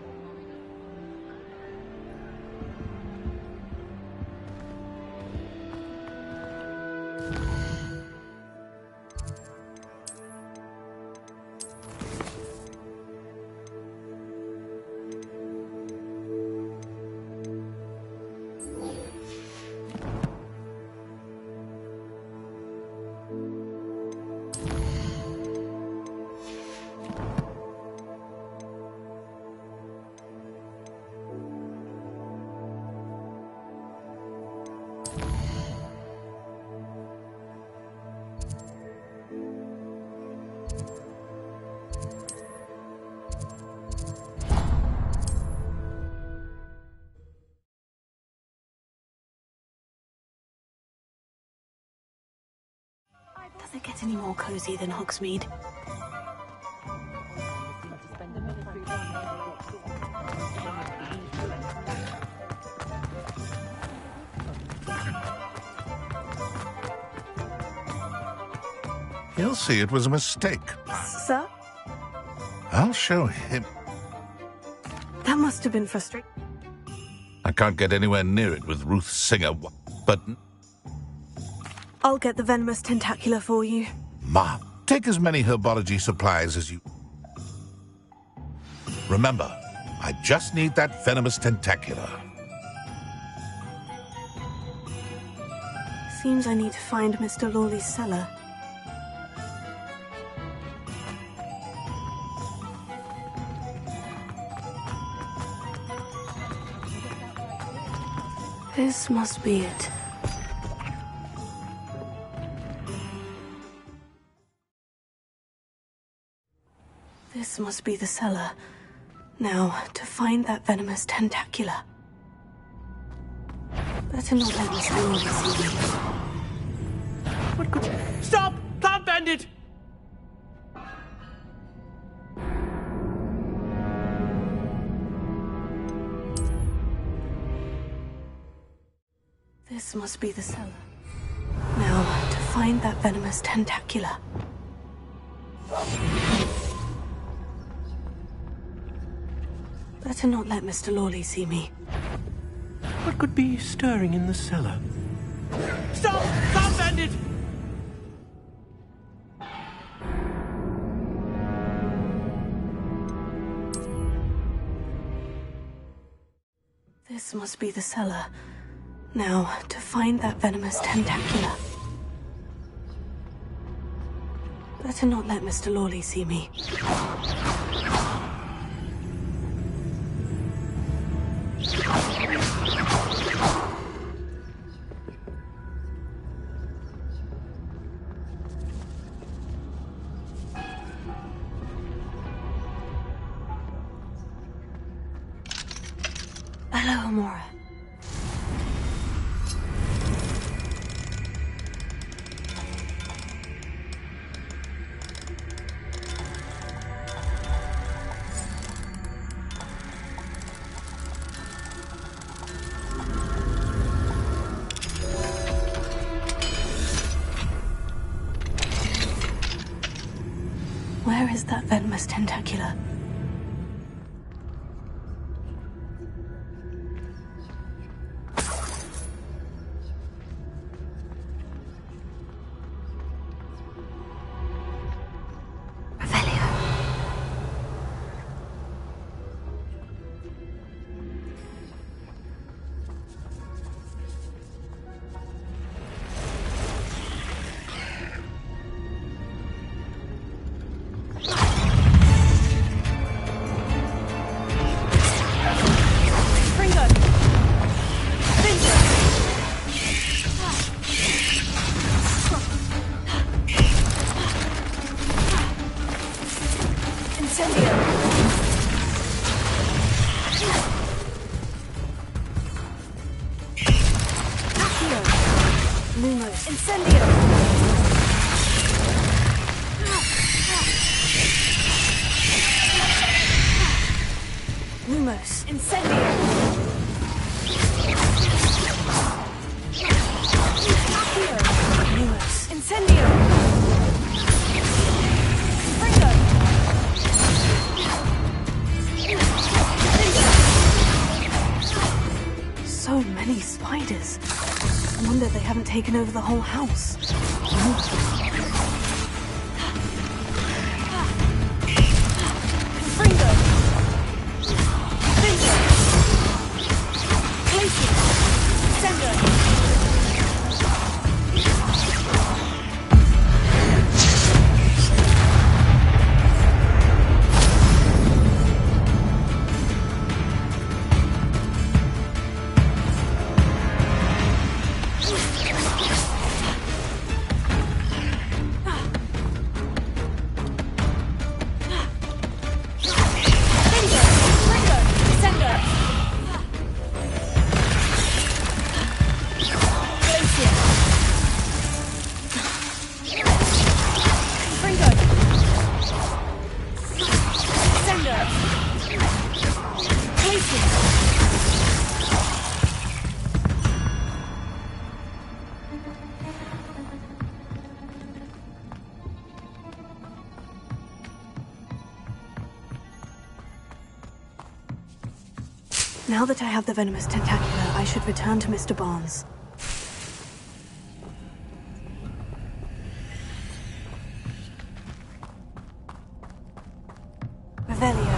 [SPEAKER 3] Does it get any more cozy than Hogsmeade?
[SPEAKER 12] He'll see it was a mistake.
[SPEAKER 3] Sir?
[SPEAKER 12] I'll show him.
[SPEAKER 3] That must have been frustrating.
[SPEAKER 12] I can't get anywhere near it with Ruth Singer, but...
[SPEAKER 3] I'll get the venomous tentacula for you.
[SPEAKER 12] Ma, take as many herbology supplies as you... Remember, I just need that venomous tentacula.
[SPEAKER 3] Seems I need to find Mr. Lawley's cellar. This must be it. This must be the cellar. Now, to find that venomous tentacula. Better not let Mr. Lawley see me.
[SPEAKER 1] What could... Stop! Plant bandit!
[SPEAKER 3] This must be the cellar. Now, to find that venomous tentacula. Better not let Mr. Lawley see me.
[SPEAKER 1] What could be stirring in the cellar? Stop! Plant bandit!
[SPEAKER 3] This must be the cellar. Now, to find that venomous tentacula. Better not let Mr. Lawley see me. Hello, Amora. Where is that venomous tentacula? Lumos.
[SPEAKER 2] Incendio!
[SPEAKER 3] Lumos.
[SPEAKER 2] Incendio!
[SPEAKER 3] Lumos.
[SPEAKER 2] Incendio! Fringo!
[SPEAKER 3] So many spiders. I wonder they haven't taken over the whole house.
[SPEAKER 2] Fringo! Fringo! Glacier! Sender!
[SPEAKER 3] Now that I have the venomous tentacular, I should return to Mr. Barnes. Revelio.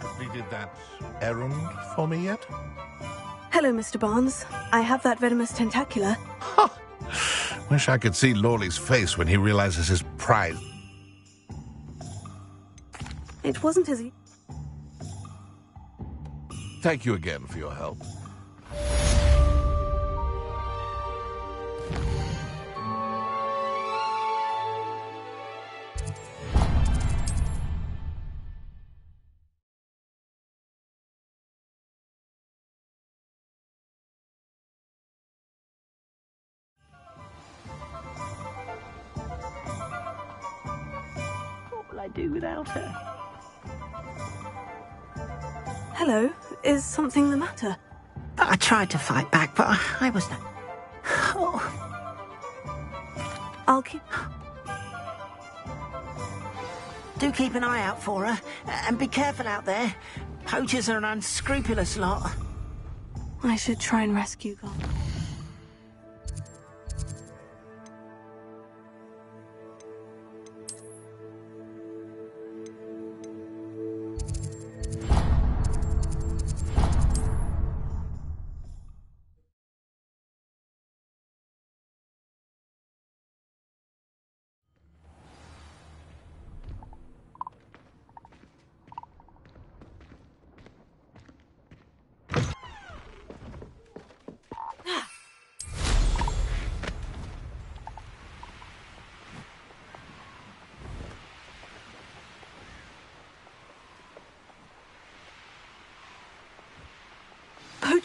[SPEAKER 12] Completed that errand for me yet?
[SPEAKER 3] Hello, Mr. Barnes. I have that venomous tentacula.
[SPEAKER 12] Wish I could see Lawley's face when he realizes his prize.
[SPEAKER 3] It wasn't as easy.
[SPEAKER 12] Thank you again for your help.
[SPEAKER 8] What will I do without her?
[SPEAKER 3] Hello. Is something the matter?
[SPEAKER 8] I tried to fight back, but I was not. Oh.
[SPEAKER 3] I'll keep...
[SPEAKER 8] Do keep an eye out for her, and be careful out there. Poachers are an unscrupulous lot.
[SPEAKER 3] I should try and rescue Gon.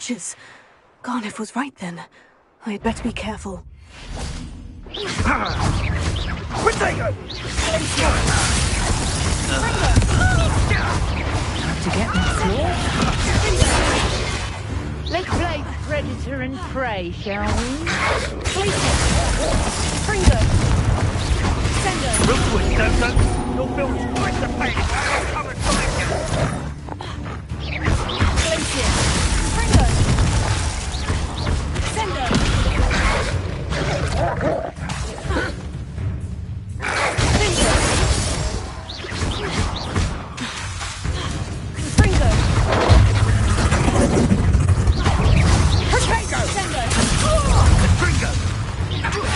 [SPEAKER 3] witches. Garniff was right then. I'd better be careful.
[SPEAKER 13] To get me clear? Let's play predator and prey, shall we?
[SPEAKER 2] Fringo! Sendo!
[SPEAKER 8] Real quick, Dodo. Your bill's twice the pay. Come and find you.
[SPEAKER 2] Glacier! Fringo! Sendo! Fringo!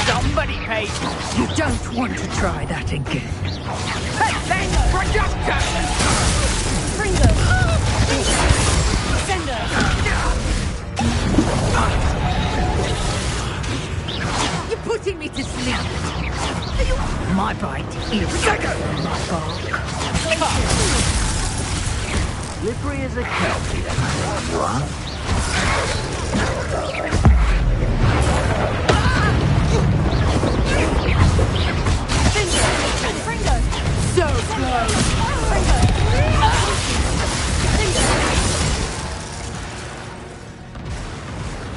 [SPEAKER 13] Somebody paid. You don't want to try that again. Hey, then, production!
[SPEAKER 2] Fringo! Sendo!
[SPEAKER 13] You're putting me to sleep. My bite is my bark.
[SPEAKER 8] Slippery as a kelpie, that one.
[SPEAKER 2] Fringo!
[SPEAKER 13] So close.
[SPEAKER 2] Fringo!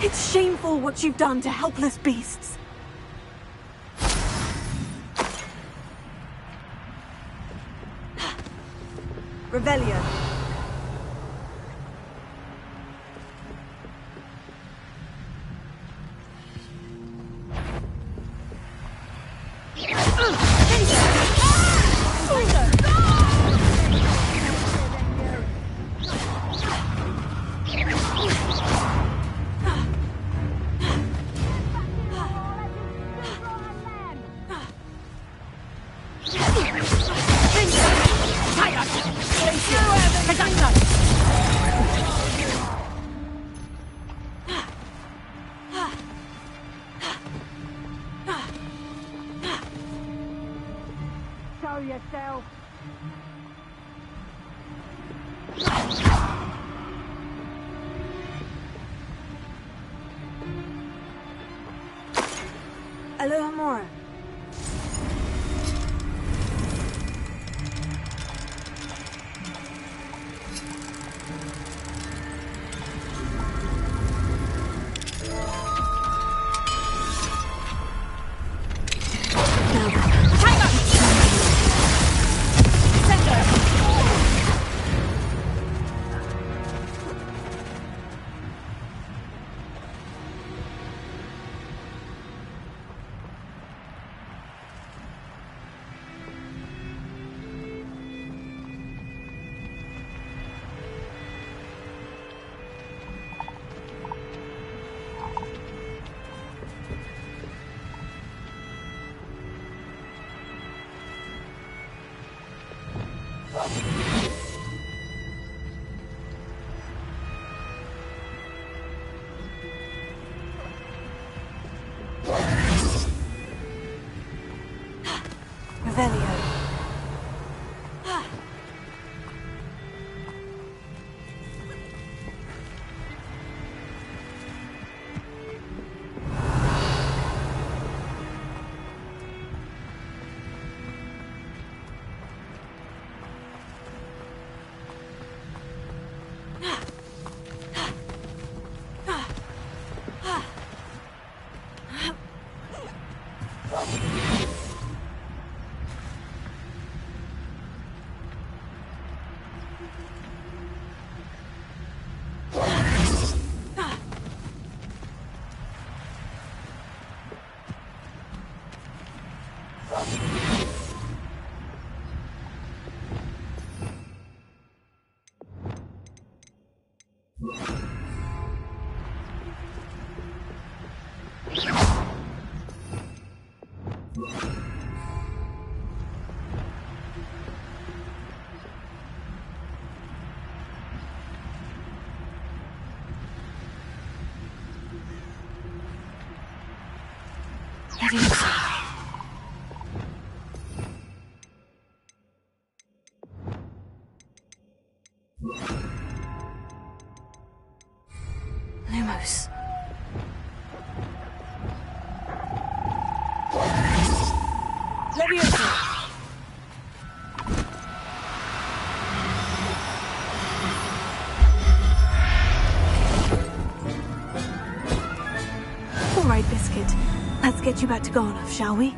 [SPEAKER 3] It's shameful what you've done to helpless beasts.
[SPEAKER 2] Revelio.
[SPEAKER 13] Show yourself.
[SPEAKER 2] Alohomora. Revelio.
[SPEAKER 3] Let him see. close.
[SPEAKER 2] Leviosa!
[SPEAKER 3] All right, Biscuit. Let's get you back to Garnoff, shall we?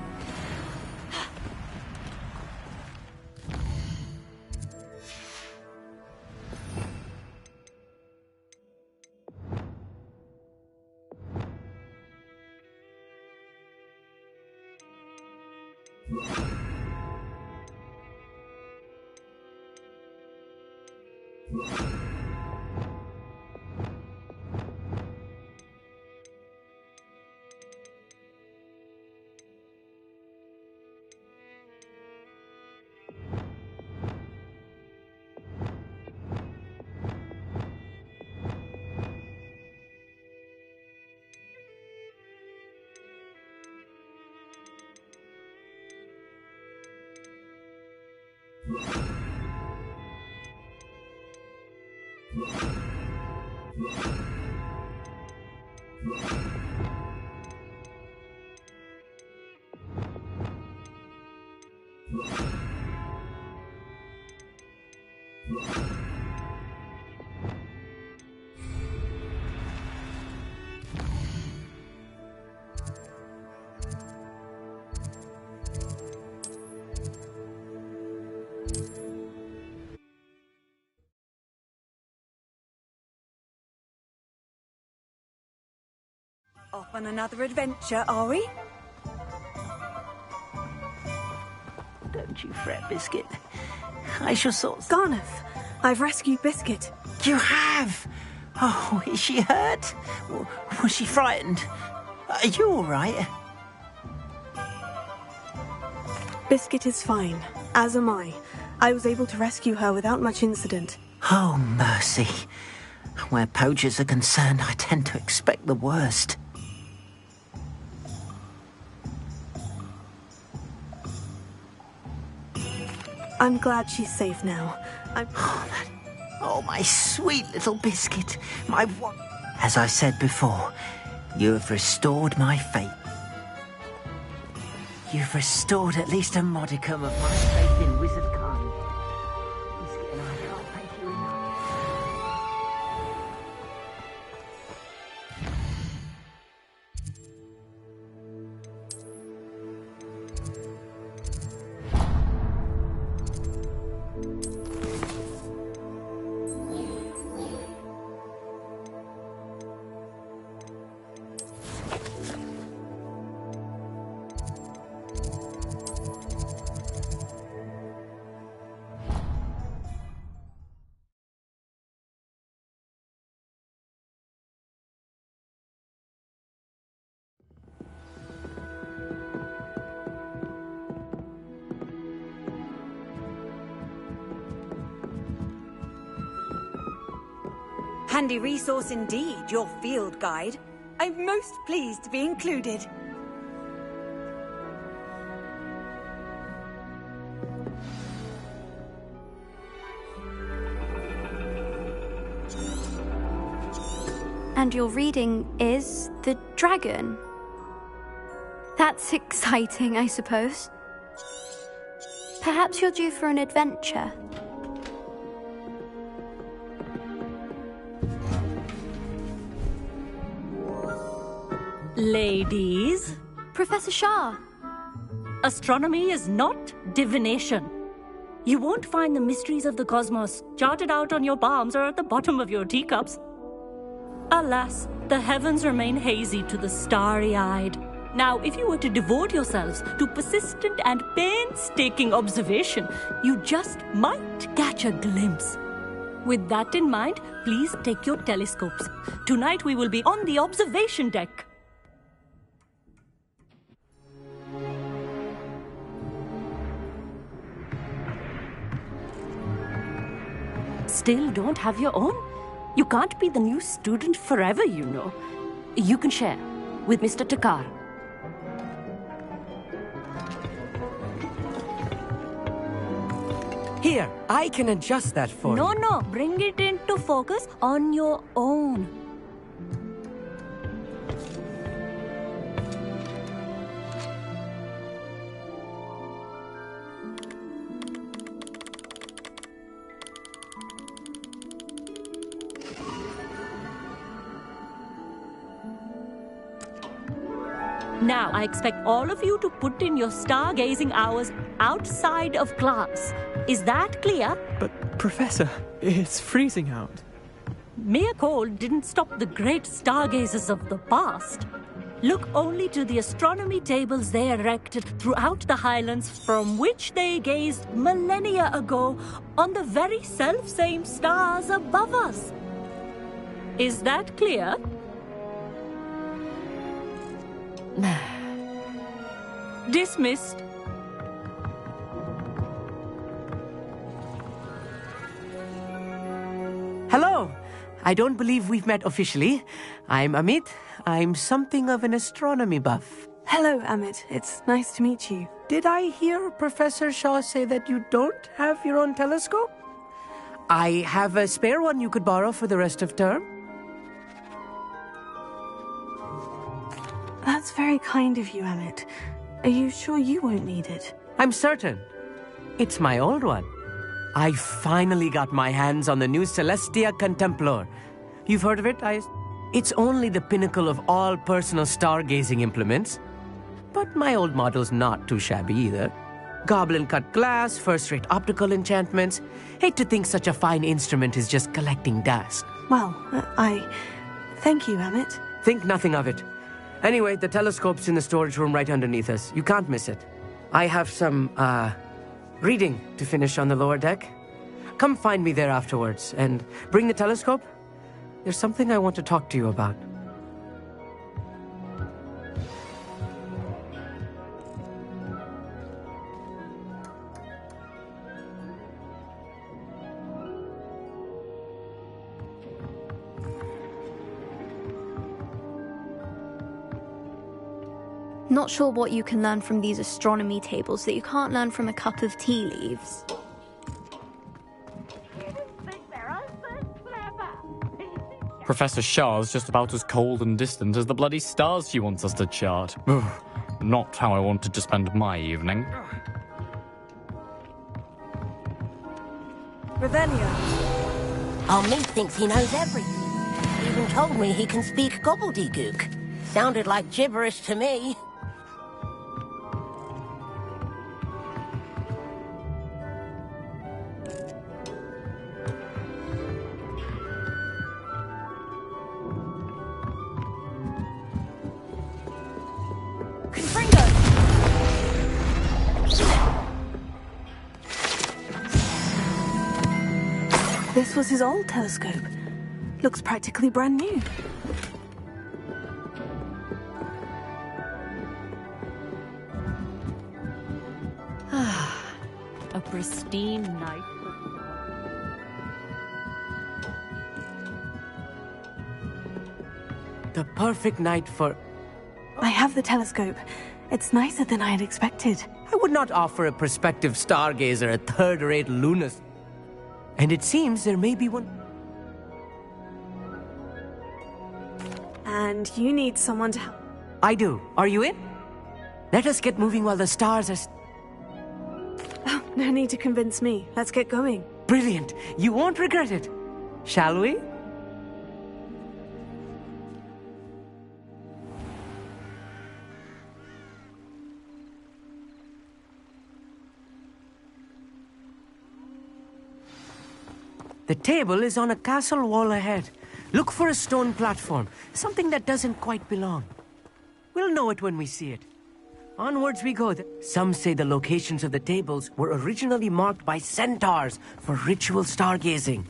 [SPEAKER 2] Off on another adventure, are we?
[SPEAKER 8] Don't you fret, Biscuit. I shall sort...
[SPEAKER 3] Garnoff, I've rescued Biscuit.
[SPEAKER 8] You have? Oh, is she hurt? Was she frightened? Are you all right?
[SPEAKER 3] Biscuit is fine, as am I. I was able to rescue her without much incident.
[SPEAKER 8] Oh, mercy. Where poachers are concerned, I tend to expect the worst.
[SPEAKER 3] I'm glad she's safe now.
[SPEAKER 8] Oh, my sweet little Biscuit. My one... As I said before, you have restored my faith. You've restored at least a modicum of my faith in wizard kind. Biscuit and I can't thank you enough.
[SPEAKER 2] Handy resource indeed, your field guide. I'm most pleased to be included.
[SPEAKER 14] And your reading is the dragon. That's exciting, I suppose. Perhaps you're due for an adventure.
[SPEAKER 15] Ladies.
[SPEAKER 14] Professor Shah.
[SPEAKER 15] Astronomy is not divination. You won't find the mysteries of the cosmos charted out on your palms or at the bottom of your teacups. Alas, the heavens remain hazy to the starry-eyed. Now, if you were to devote yourselves to persistent and painstaking observation, you just might catch a glimpse. With that in mind, please take your telescopes. Tonight we will be on the observation deck. Still don't have your own? You can't be the new student forever, you know. You can share with Mr. Takar.
[SPEAKER 6] Here, I can adjust that for you.
[SPEAKER 15] No, bring it into focus on your own. Now, I expect all of you to put in your stargazing hours outside of class. Is that clear?
[SPEAKER 10] But, Professor, it's freezing out.
[SPEAKER 15] Mere cold didn't stop the great stargazers of the past. Look only to the astronomy tables they erected throughout the Highlands from which they gazed millennia ago on the very self-same stars above us. Is that clear? Dismissed.
[SPEAKER 6] Hello. I don't believe we've met officially. I'm Amit. I'm something of an astronomy buff.
[SPEAKER 3] Hello, Amit. It's nice to meet you.
[SPEAKER 6] Did I hear Professor Shaw say that you don't have your own telescope? I have a spare one you could borrow for the rest of term.
[SPEAKER 3] That's very kind of you, Amit. Are you sure you won't need it?
[SPEAKER 6] I'm certain. It's my old one. I finally got my hands on the new Celestia Contemplar. You've heard of it? It's only the pinnacle of all personal stargazing implements. But my old model's not too shabby either. Goblin-cut glass, first-rate optical enchantments. Hate to think such a fine instrument is just collecting dust.
[SPEAKER 3] Well, thank you, Amit.
[SPEAKER 6] Think nothing of it. Anyway, the telescope's in the storage room right underneath us. You can't miss it. I have some, reading to finish on the lower deck. Come find me there afterwards, and bring the telescope. There's something I want to talk to you about.
[SPEAKER 14] Not sure what you can learn from these astronomy tables that you can't learn from a cup of tea leaves.
[SPEAKER 16] Professor Shah's just about as cold and distant as the bloody stars she wants us to chart. Ugh, not how I wanted to spend my evening.
[SPEAKER 2] Revelio.
[SPEAKER 17] Amit thinks he knows everything. Even told me he can speak gobbledygook. Sounded like gibberish to me.
[SPEAKER 3] This was his old telescope. Looks practically brand new.
[SPEAKER 15] A pristine night.
[SPEAKER 6] The perfect night for...
[SPEAKER 3] I have the telescope. It's nicer than I had expected.
[SPEAKER 6] I would not offer a prospective stargazer a third-rate lunacy. And it seems there may be one...
[SPEAKER 3] And you need someone to help.
[SPEAKER 6] I do. Are you in? Let us get moving while the stars are...
[SPEAKER 3] Oh, no need to convince me. Let's get going.
[SPEAKER 6] Brilliant. You won't regret it. Shall we? The table is on a castle wall ahead. Look for a stone platform, something that doesn't quite belong. We'll know it when we see it. Onwards we go. Some say the locations of the tables were originally marked by centaurs for ritual stargazing.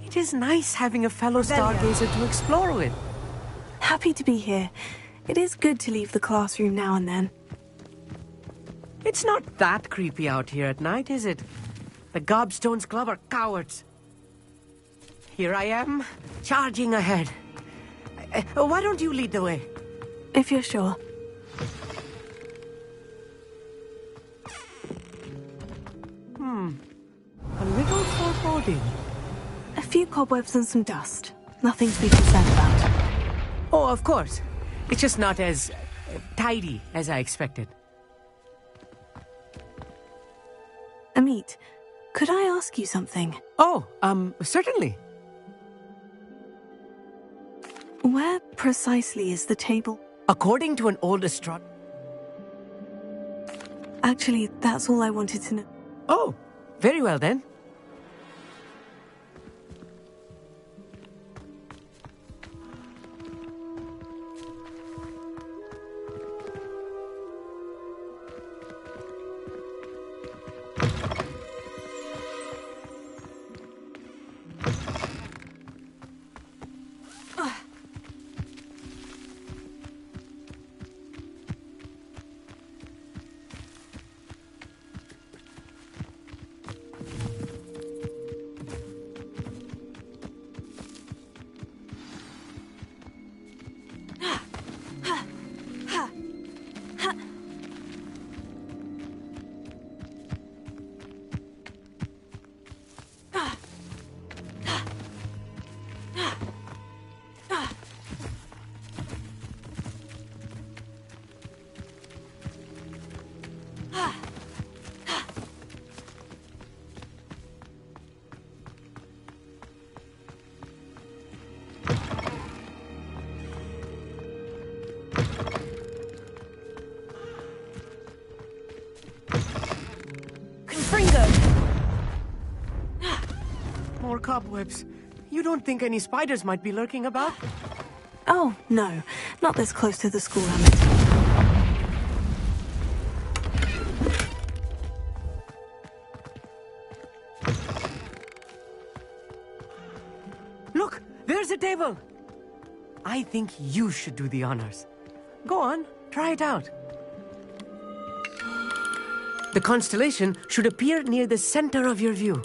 [SPEAKER 6] It is nice having a fellow stargazer to explore with.
[SPEAKER 3] Happy to be here. It is good to leave the classroom now and then.
[SPEAKER 6] It's not that creepy out here at night, is it? The Gobstones Club are cowards. Here I am, charging ahead. Why don't you lead the way?
[SPEAKER 3] If you're sure.
[SPEAKER 6] A little foreboding.
[SPEAKER 3] A few cobwebs and some dust. Nothing to be concerned about.
[SPEAKER 6] Oh, of course. It's just not as tidy as I expected.
[SPEAKER 3] Amit, could I ask you something?
[SPEAKER 6] Oh, certainly.
[SPEAKER 3] Where precisely is the table?
[SPEAKER 6] According to an old astronomer...
[SPEAKER 3] Actually, that's all I wanted to know.
[SPEAKER 6] Oh, very well then. More cobwebs. You don't think any spiders might be lurking about?
[SPEAKER 3] Oh, no. Not this close to the school, Amit.
[SPEAKER 6] Look, there's a table. I think you should do the honors. Go on, try it out. The constellation should appear near the center of your view.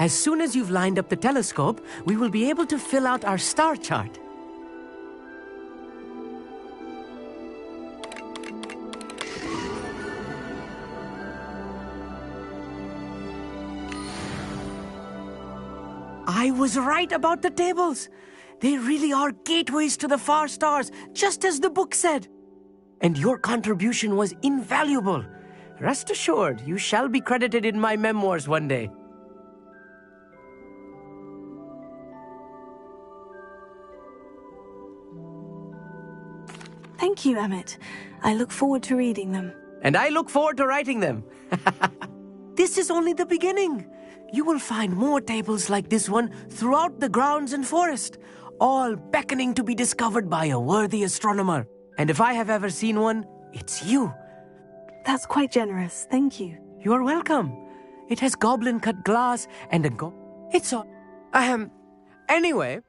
[SPEAKER 6] As soon as you've lined up the telescope, we will be able to fill out our star chart. I was right about the tables. They really are gateways to the far stars, just as the book said. And your contribution was invaluable. Rest assured, you shall be credited in my memoirs one day.
[SPEAKER 3] Thank you, Amit. I look forward to reading them.
[SPEAKER 6] And I look forward to writing them. This is only the beginning. You will find more tables like this one throughout the grounds and forest, all beckoning to be discovered by a worthy astronomer. And if I have ever seen one, it's you.
[SPEAKER 3] That's quite generous. Thank you.
[SPEAKER 6] You're welcome. It has goblin-cut glass and a It's all... Anyway...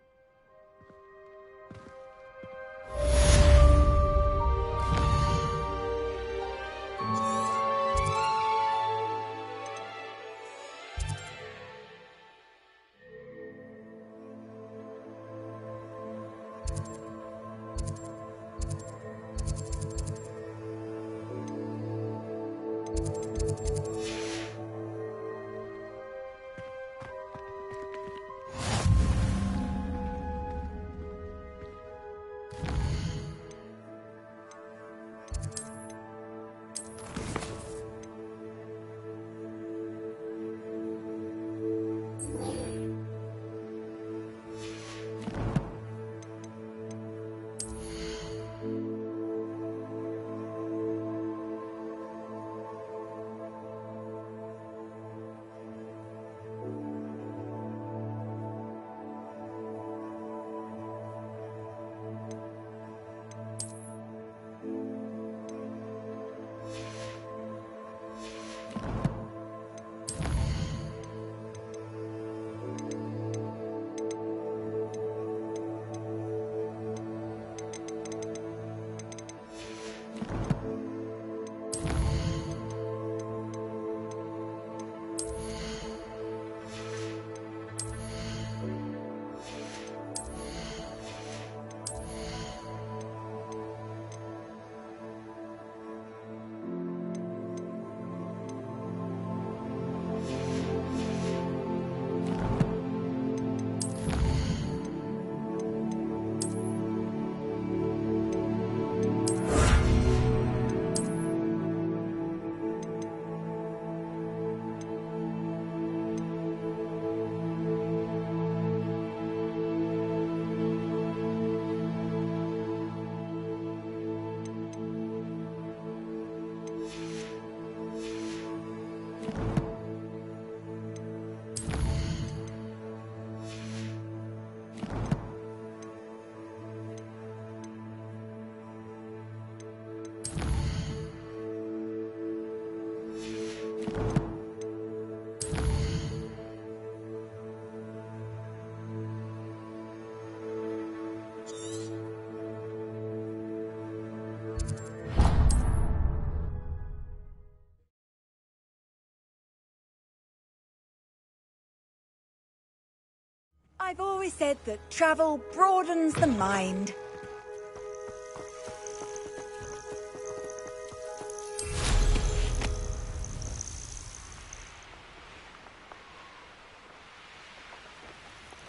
[SPEAKER 2] I've always said that travel broadens the mind.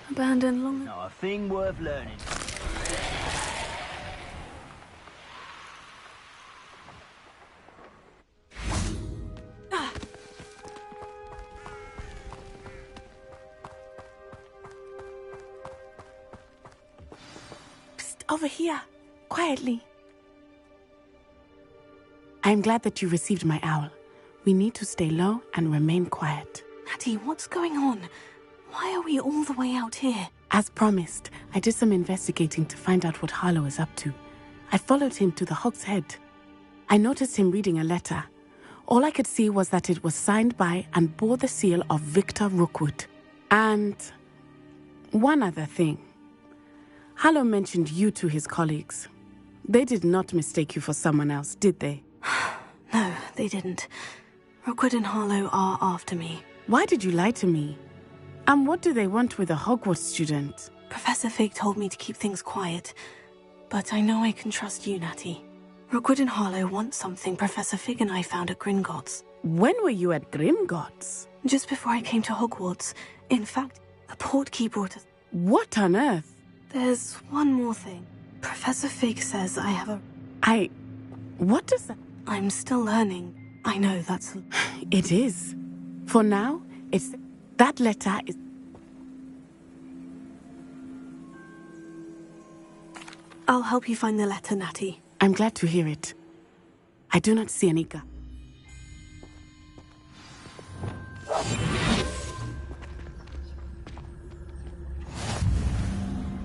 [SPEAKER 3] Abandoned long.
[SPEAKER 8] Not a thing worth learning.
[SPEAKER 9] Psst, over here. Quietly. I am glad that you received my owl. We need to stay low and remain quiet.
[SPEAKER 3] Natty, what's going on? Why are we all the way out here?
[SPEAKER 9] As promised, I did some investigating to find out what Harlow is up to. I followed him to the Hog's Head. I noticed him reading a letter. All I could see was that it was signed by and bore the seal of Victor Rookwood. And one other thing. Harlow mentioned you to his colleagues. They did not mistake you for someone else, did they?
[SPEAKER 3] No, they didn't. Rookwood and Harlow are after me.
[SPEAKER 9] Why did you lie to me? And what do they want with a Hogwarts student?
[SPEAKER 3] Professor Fig told me to keep things quiet, but I know I can trust you, Natty. Rookwood and Harlow want something Professor Fig and I found at Gringotts.
[SPEAKER 9] When were you at Gringotts?
[SPEAKER 3] Just before I came to Hogwarts. In fact, a portkey brought us...
[SPEAKER 9] What on earth?
[SPEAKER 3] There's one more thing. Professor Fig says I have a...
[SPEAKER 9] What does that...
[SPEAKER 3] I'm still learning. I know that's...
[SPEAKER 9] It is. For now, it's... That letter is...
[SPEAKER 3] I'll help you find the letter, Natty.
[SPEAKER 9] I'm glad to hear it. I do not see any gun.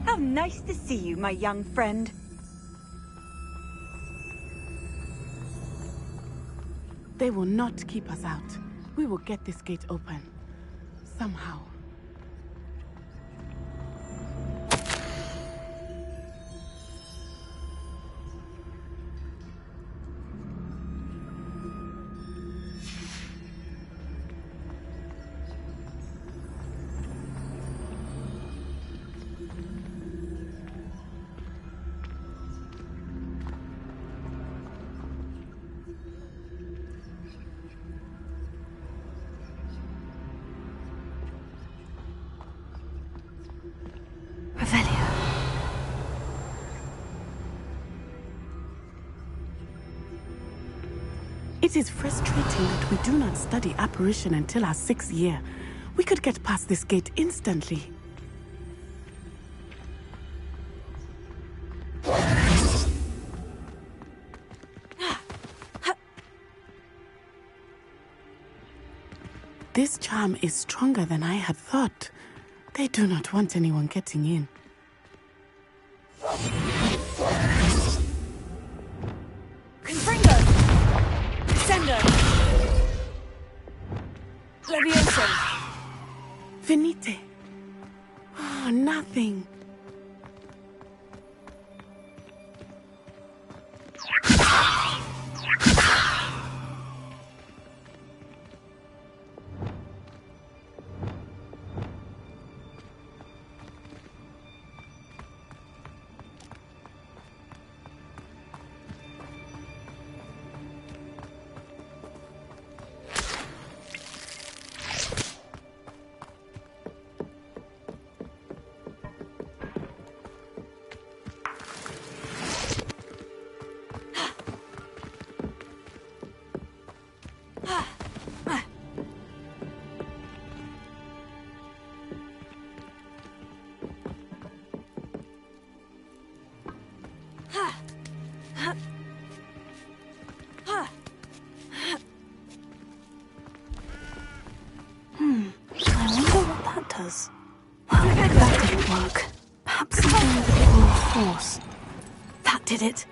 [SPEAKER 2] How nice to see you, my young friend.
[SPEAKER 9] They will not keep us out. We will get this gate open. Somehow. It is frustrating that we do not study apparition until our 6th year. We could get past this gate instantly. This charm is stronger than I had thought. They do not want anyone getting in.
[SPEAKER 2] Confringo! Descender! Levioso!
[SPEAKER 9] Venite. Oh, nothing.
[SPEAKER 3] I wonder what that does. Well, that didn't work. Perhaps something with a bit more force. That did it.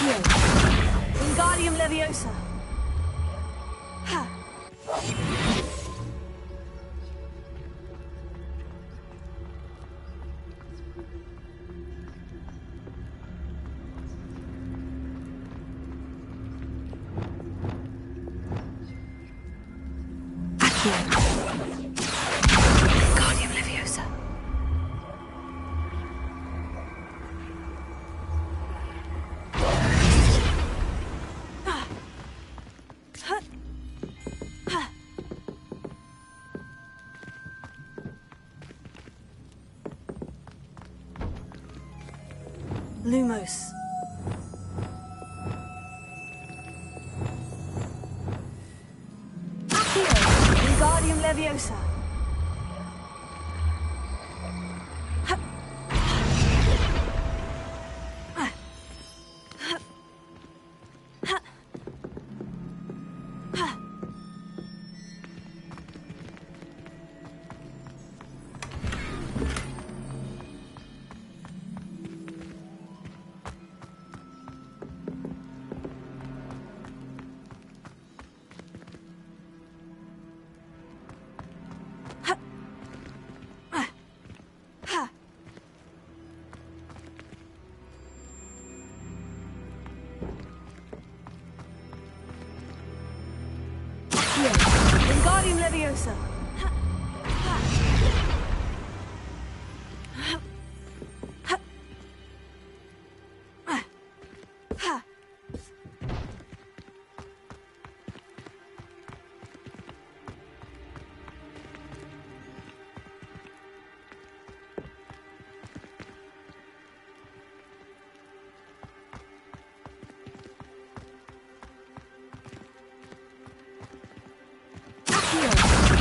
[SPEAKER 2] Here. Wingardium Leviosa. Ha.
[SPEAKER 3] Lumos.
[SPEAKER 2] Accio! Wingardium Leviosa! Wingardium Leviosa!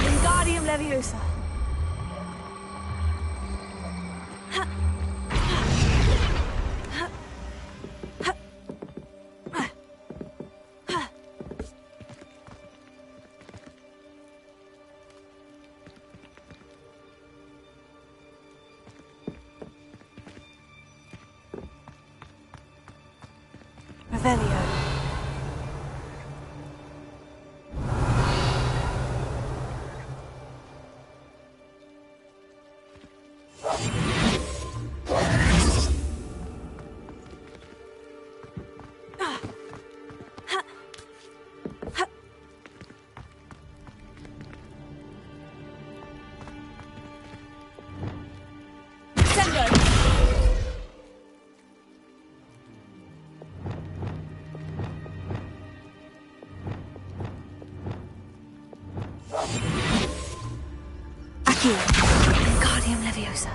[SPEAKER 2] Wingardium Leviosa! Revelio. Accio. Wingardium Leviosa.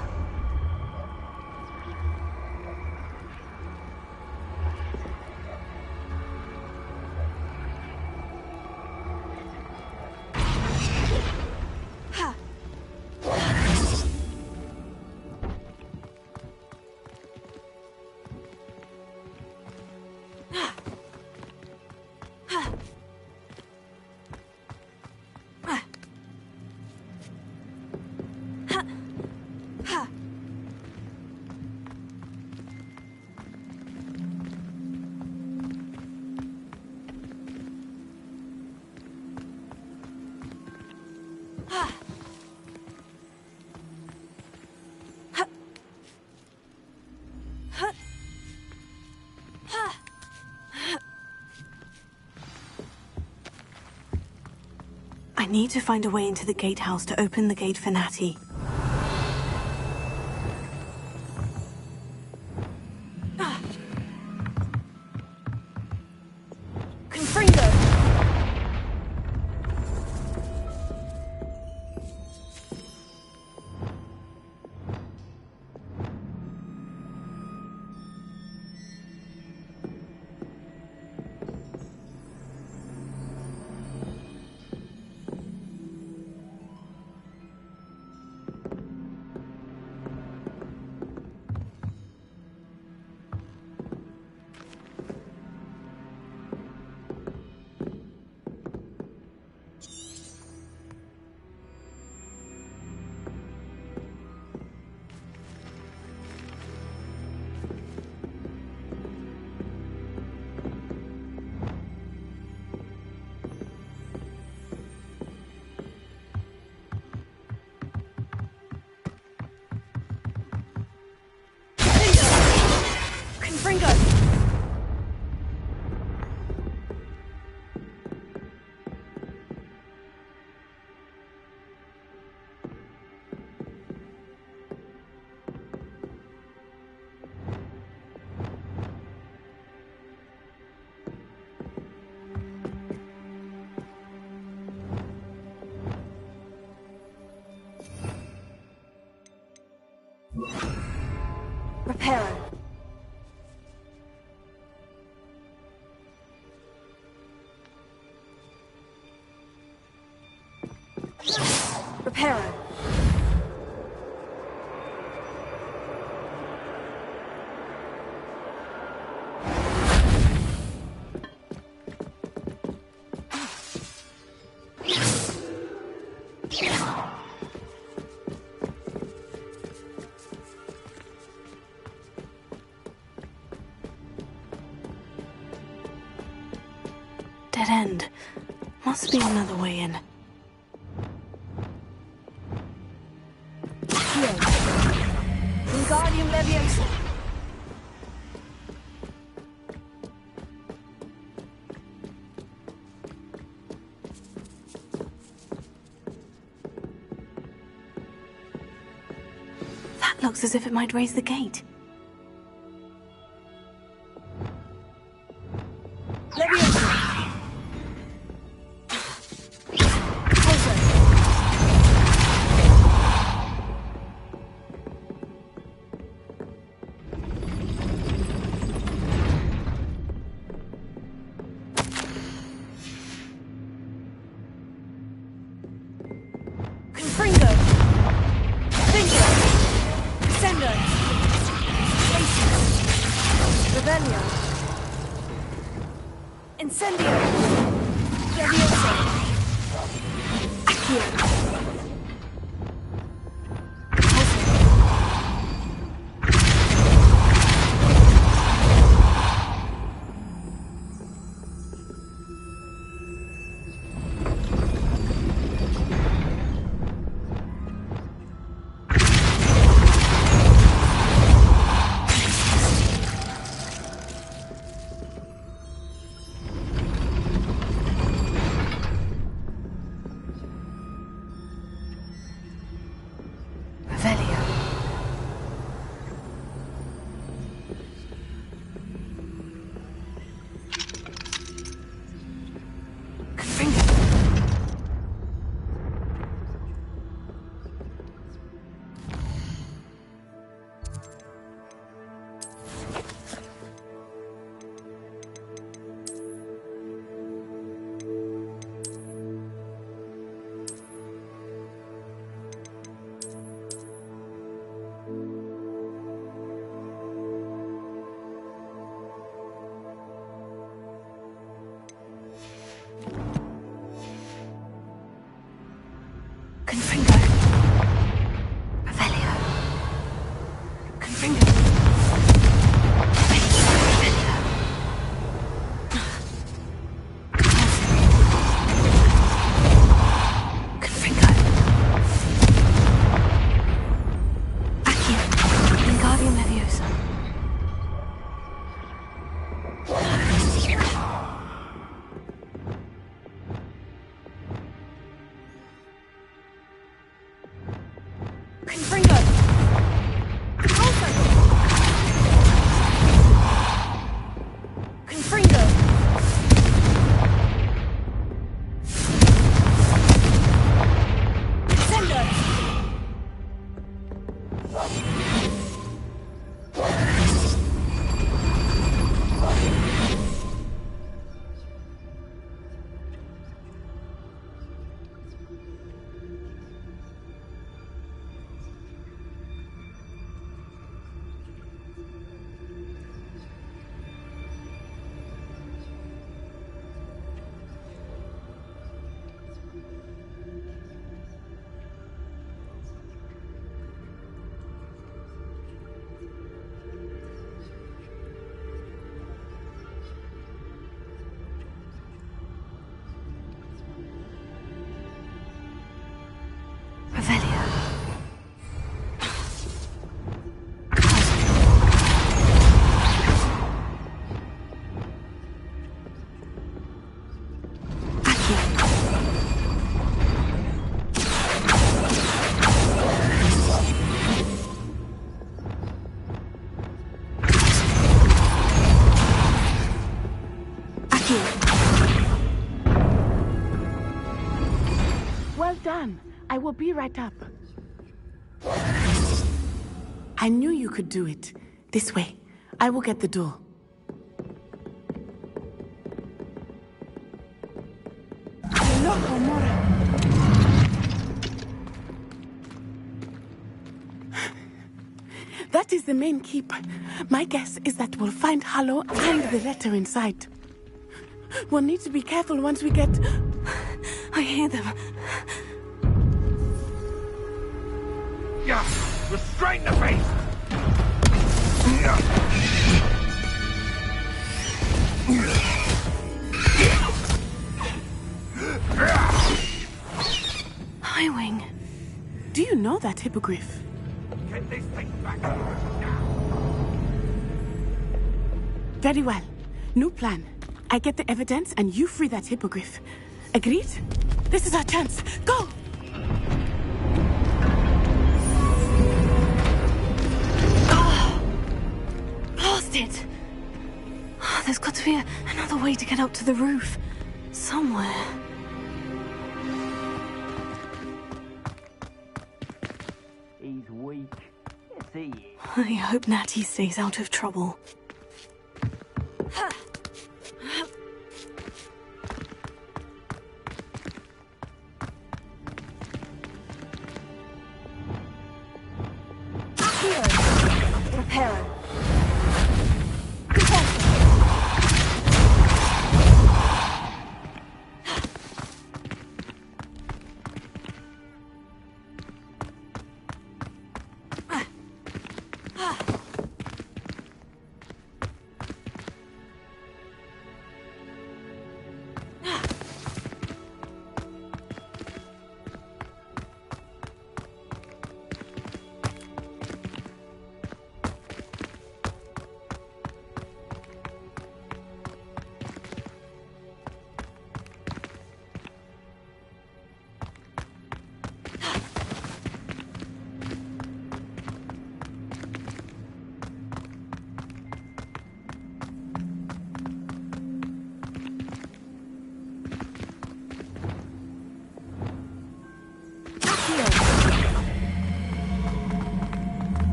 [SPEAKER 3] I need to find a way into the gatehouse to open the gate for Natty.
[SPEAKER 2] Confringo! Confringo! Reparo. Hera.
[SPEAKER 3] Dead end. Must be another way in.
[SPEAKER 2] Wingardium Leviosa.
[SPEAKER 3] That looks as if it might raise the gate.
[SPEAKER 2] Leviosa. Confringo. Finger. Sender. Glacius. Revelio. Incendio. Leviosa. Accio. Confringo. Revelio. Confringo. Revelio. Confringo. Accio. Wingardium Leviosa. Confringo! Confringo! Sender! Revelio.
[SPEAKER 9] Well done. I will be right up. I knew you could do it. This way. I will get the door. That is the main keep. My guess is that we'll find Harlow and the letter inside. We'll need to be careful once we get...
[SPEAKER 3] I hear them.
[SPEAKER 18] Yeah! Restrain the beast!
[SPEAKER 3] Highwing.
[SPEAKER 9] Do you know that hippogriff?
[SPEAKER 18] Get this thing back here now!
[SPEAKER 9] Very well. New plan. I get the evidence and you free that hippogriff. Agreed? This is our chance. Go!
[SPEAKER 3] Blast it! There's got to be another way to get up to the roof. Somewhere.
[SPEAKER 8] He's weak. Yes, he is.
[SPEAKER 3] I hope Natty stays out of trouble.
[SPEAKER 2] Reparo.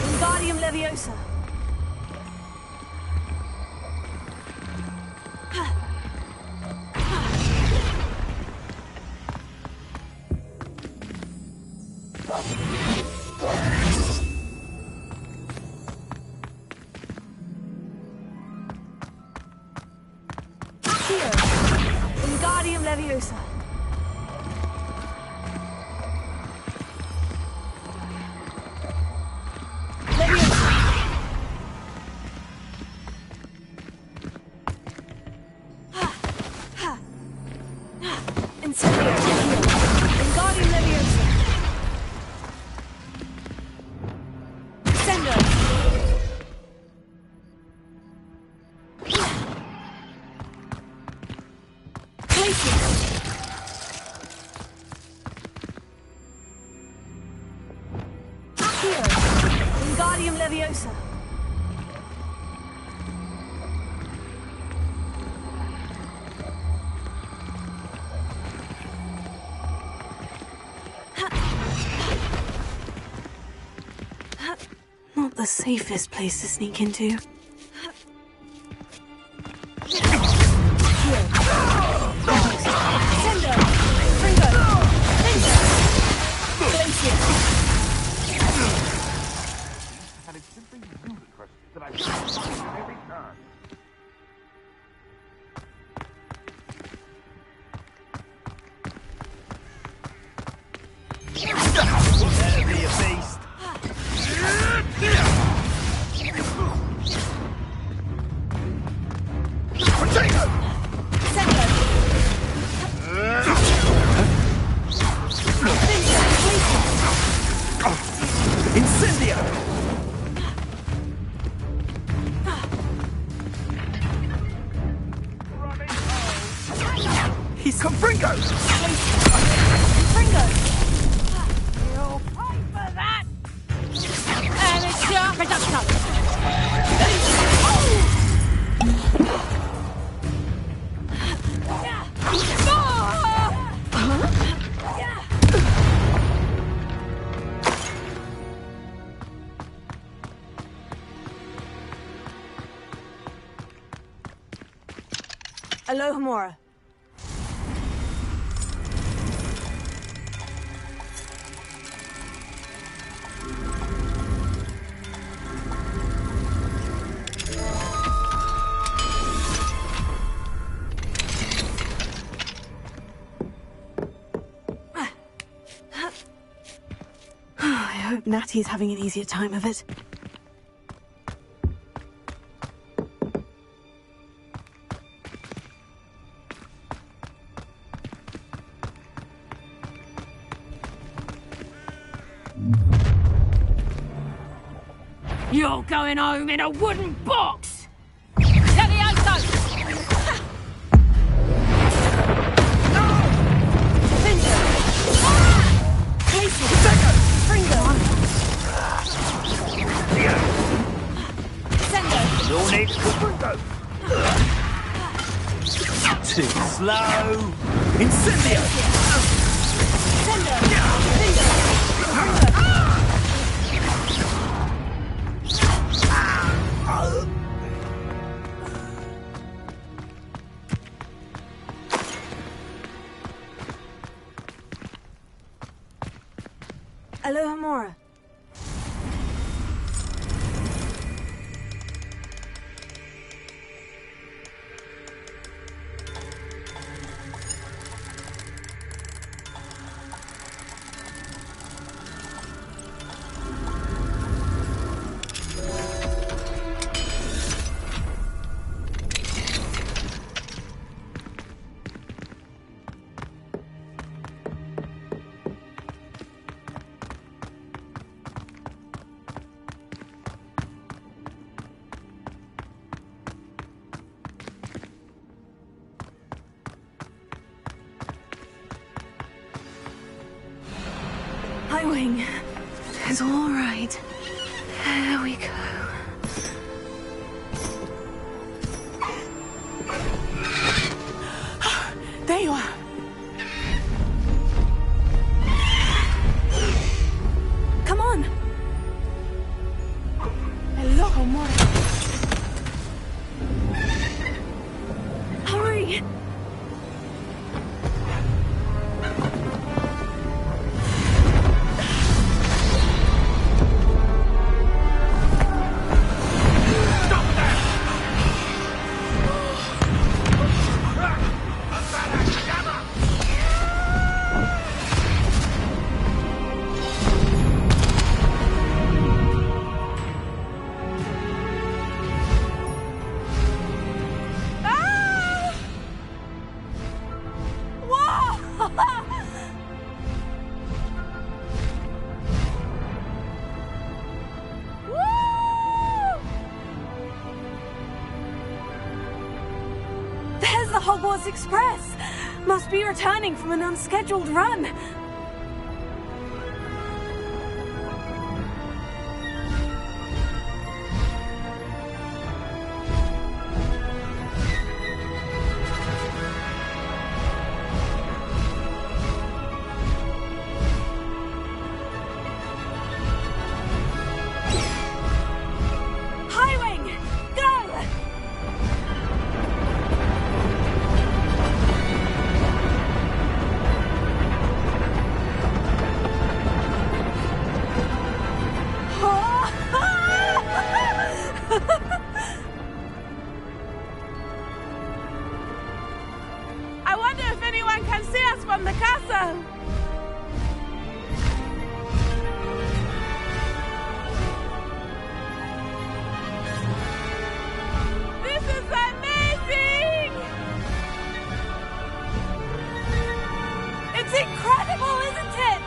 [SPEAKER 2] Wingardium Leviosa. Wingardium Leviosa. Wingardium Leviosa. Sender. Glacius. Accio. Wingardium Leviosa.
[SPEAKER 3] Not the safest place to sneak into.
[SPEAKER 18] And it's simply ludicrous that I every turn.
[SPEAKER 8] That'll be a beast.
[SPEAKER 18] Potato!
[SPEAKER 8] Incendio!
[SPEAKER 18] He's Confringo!
[SPEAKER 2] Confringo!
[SPEAKER 13] You'll pay for that! And it's your production!
[SPEAKER 2] Alohomora.
[SPEAKER 3] hope Natty's having an easier time of it.
[SPEAKER 13] You're going home in a wooden box! Levioso!
[SPEAKER 8] You'll need to too slow. Incendio!
[SPEAKER 3] Aloha Mora. Highwing. It's all right. There we go.
[SPEAKER 9] There you are.
[SPEAKER 3] Come on.
[SPEAKER 9] Hello, Mora.
[SPEAKER 3] Hurry. There's the Hogwarts Express! Must be returning from an unscheduled run. Highwing! Go!
[SPEAKER 9] I wonder if anyone can see us from the castle. This is amazing! It's incredible, isn't it?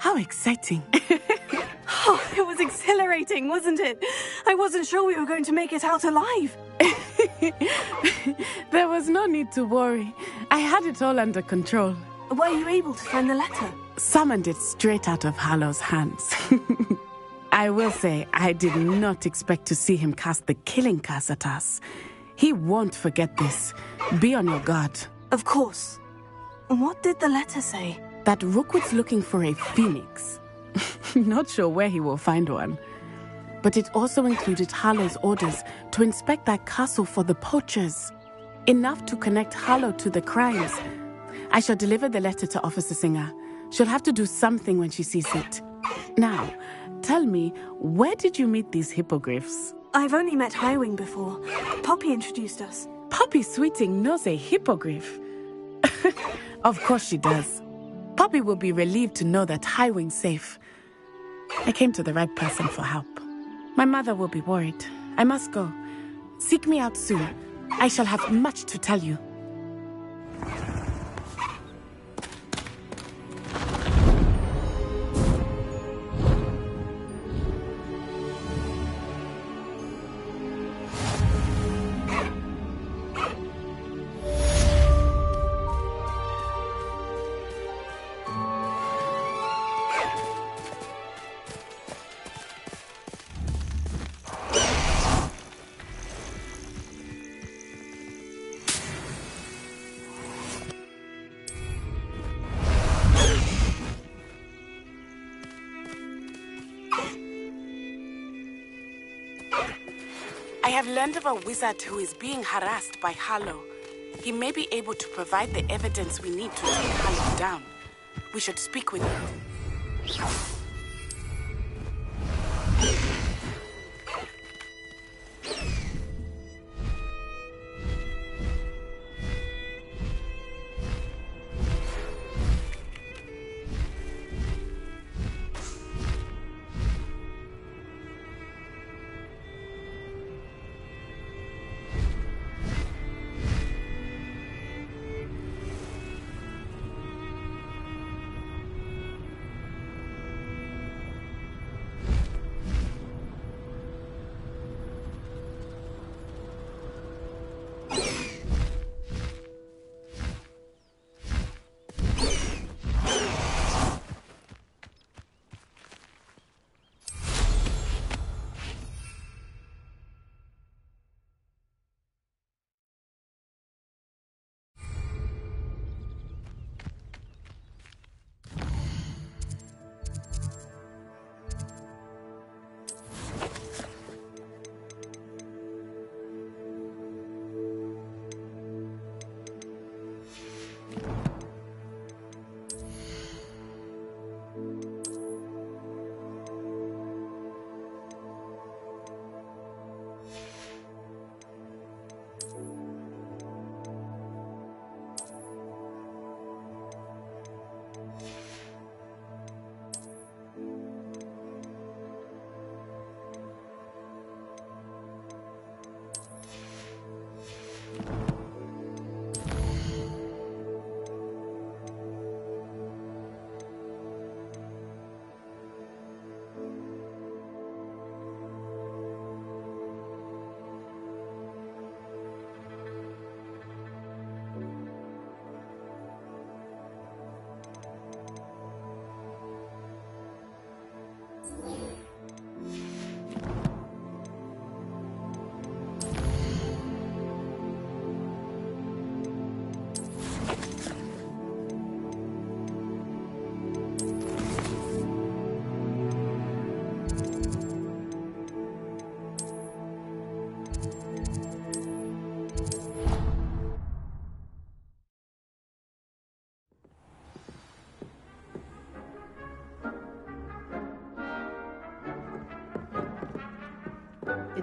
[SPEAKER 9] How exciting.
[SPEAKER 3] Oh, it was exhilarating, wasn't it? I wasn't sure we were going to make it out alive.
[SPEAKER 9] There was no need to worry. I had it all under control.
[SPEAKER 3] Were you able to find the letter?
[SPEAKER 9] Summoned it straight out of Hallow's hands. I will say, I did not expect to see him cast the killing curse at us. He won't forget this. Be on your guard.
[SPEAKER 3] Of course. What did the letter say?
[SPEAKER 9] That Rookwood's looking for a phoenix. Not sure where he will find one. But it also included Harlow's orders to inspect that castle for the poachers. Enough to connect Harlow to the crimes. I shall deliver the letter to Officer Singer. She'll have to do something when she sees it. Now, tell me, where did you meet these hippogriffs?
[SPEAKER 3] I've only met Highwing before. Poppy introduced us.
[SPEAKER 9] Poppy Sweeting knows a hippogriff. Of course she does. Poppy will be relieved to know that Highwing's safe. I came to the right person for help. My mother will be worried. I must go. Seek me out soon. I shall have much to tell you. I have learned of a wizard who is being harassed by Harlow. He may be able to provide the evidence we need to take Harlow down. We should speak with him.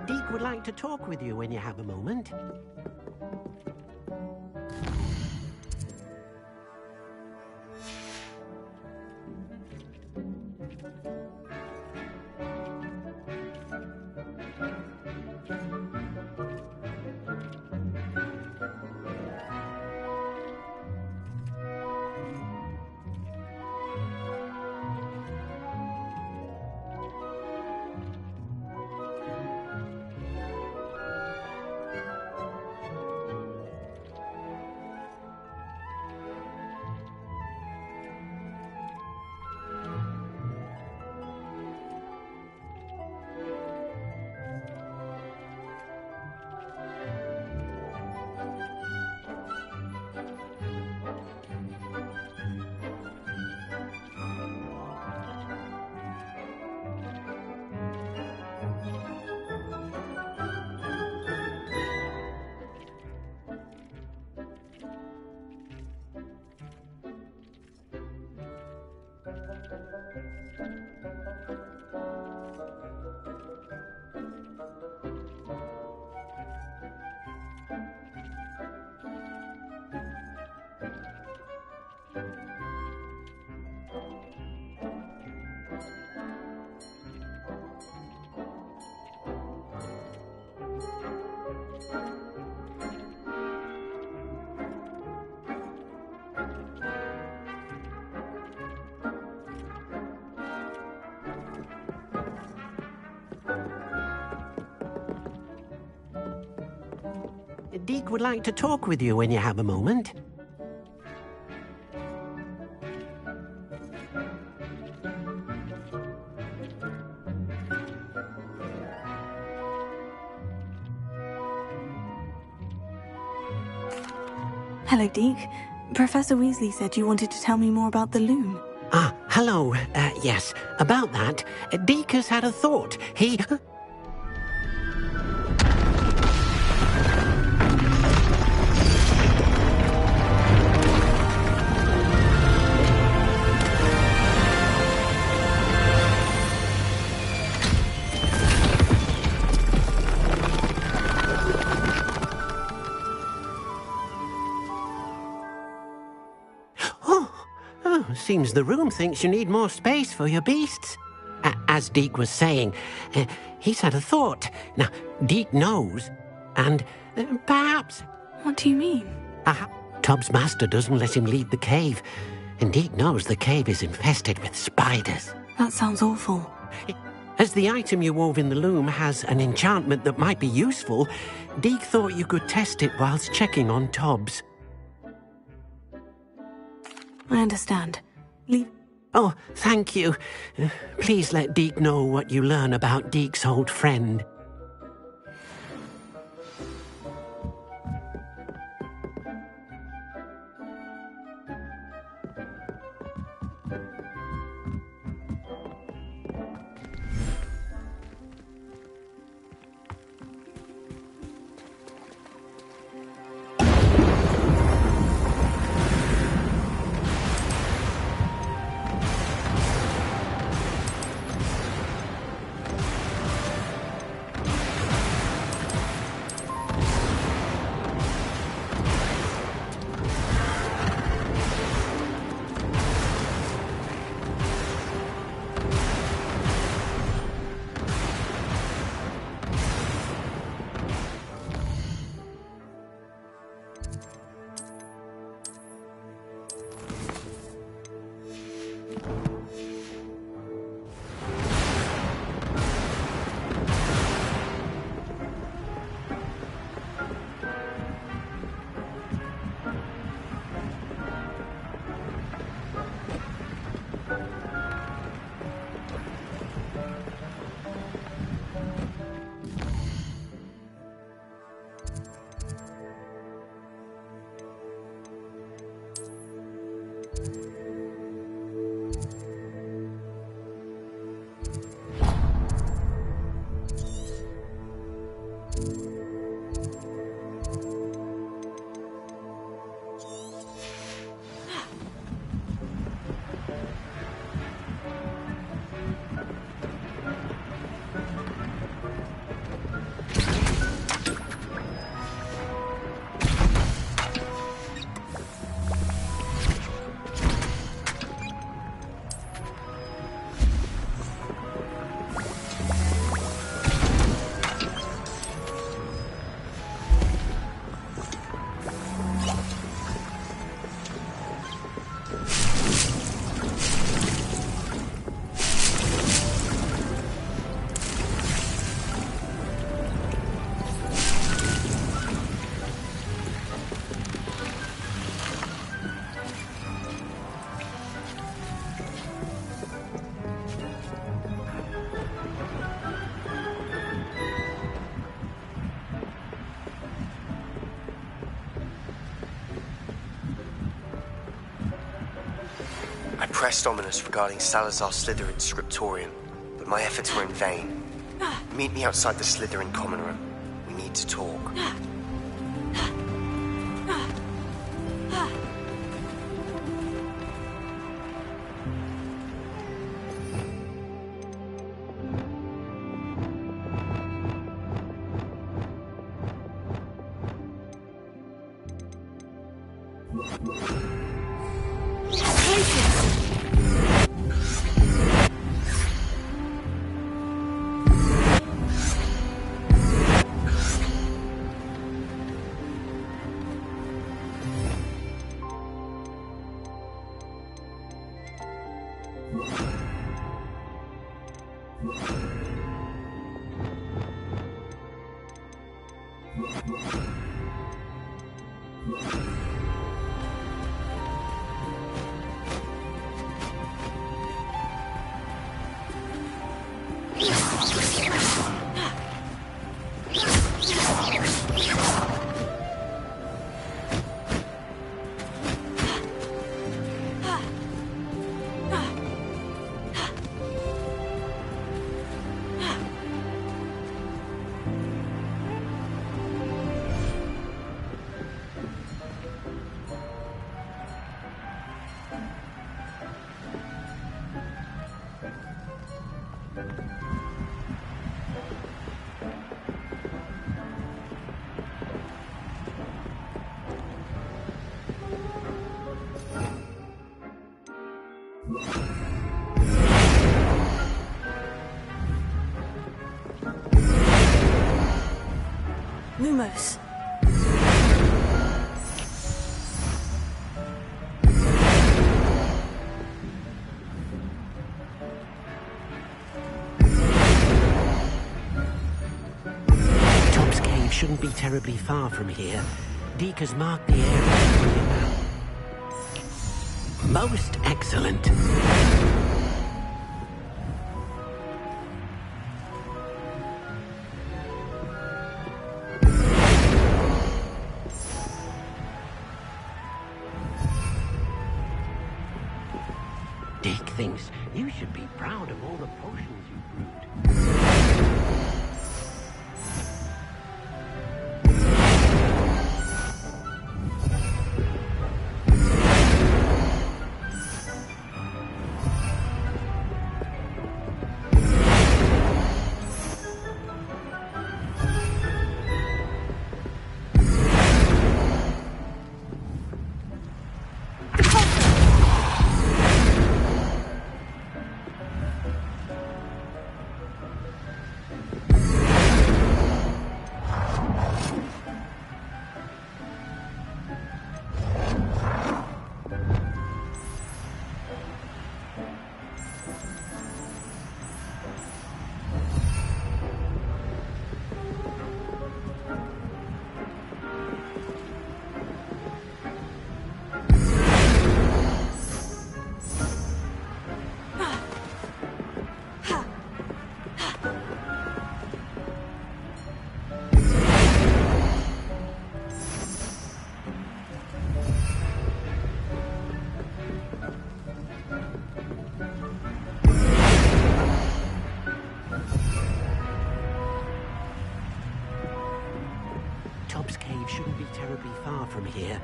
[SPEAKER 1] Deke would like to talk with you when you have a moment. Deke would like to talk with you when you have a moment.
[SPEAKER 3] Hello, Deke. Professor Weasley said you wanted to tell me more about the loom.
[SPEAKER 1] Ah, hello. Yes, about that. Deke has had a thought. He... Seems the room thinks you need more space for your beasts. As Deke was saying, he's had a thought. Now, Deke knows, and perhaps...
[SPEAKER 3] What do you mean?
[SPEAKER 1] Tubbs' master doesn't let him leave the cave, and Deke knows the cave is infested with spiders.
[SPEAKER 3] That sounds awful.
[SPEAKER 1] As the item you wove in the loom has an enchantment that might be useful, Deke thought you could test it whilst checking on Tubbs.
[SPEAKER 3] I understand.
[SPEAKER 1] Oh, thank you. Please let Deke know what you learn about Deke's old friend.
[SPEAKER 5] I pressed Ominous regarding Salazar Slytherin's scriptorium, but my efforts were in vain. Meet me outside the Slytherin common room. We need to talk.
[SPEAKER 2] Lumos.
[SPEAKER 1] Tom's cave shouldn't be terribly far from here. Deke has marked the area. Most excellent. Deke thinks you should be proud of all the potions you've brewed. Tob's cave shouldn't be terribly far from here.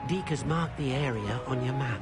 [SPEAKER 1] Deke has marked the area on your map.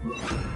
[SPEAKER 18] Hogwarts.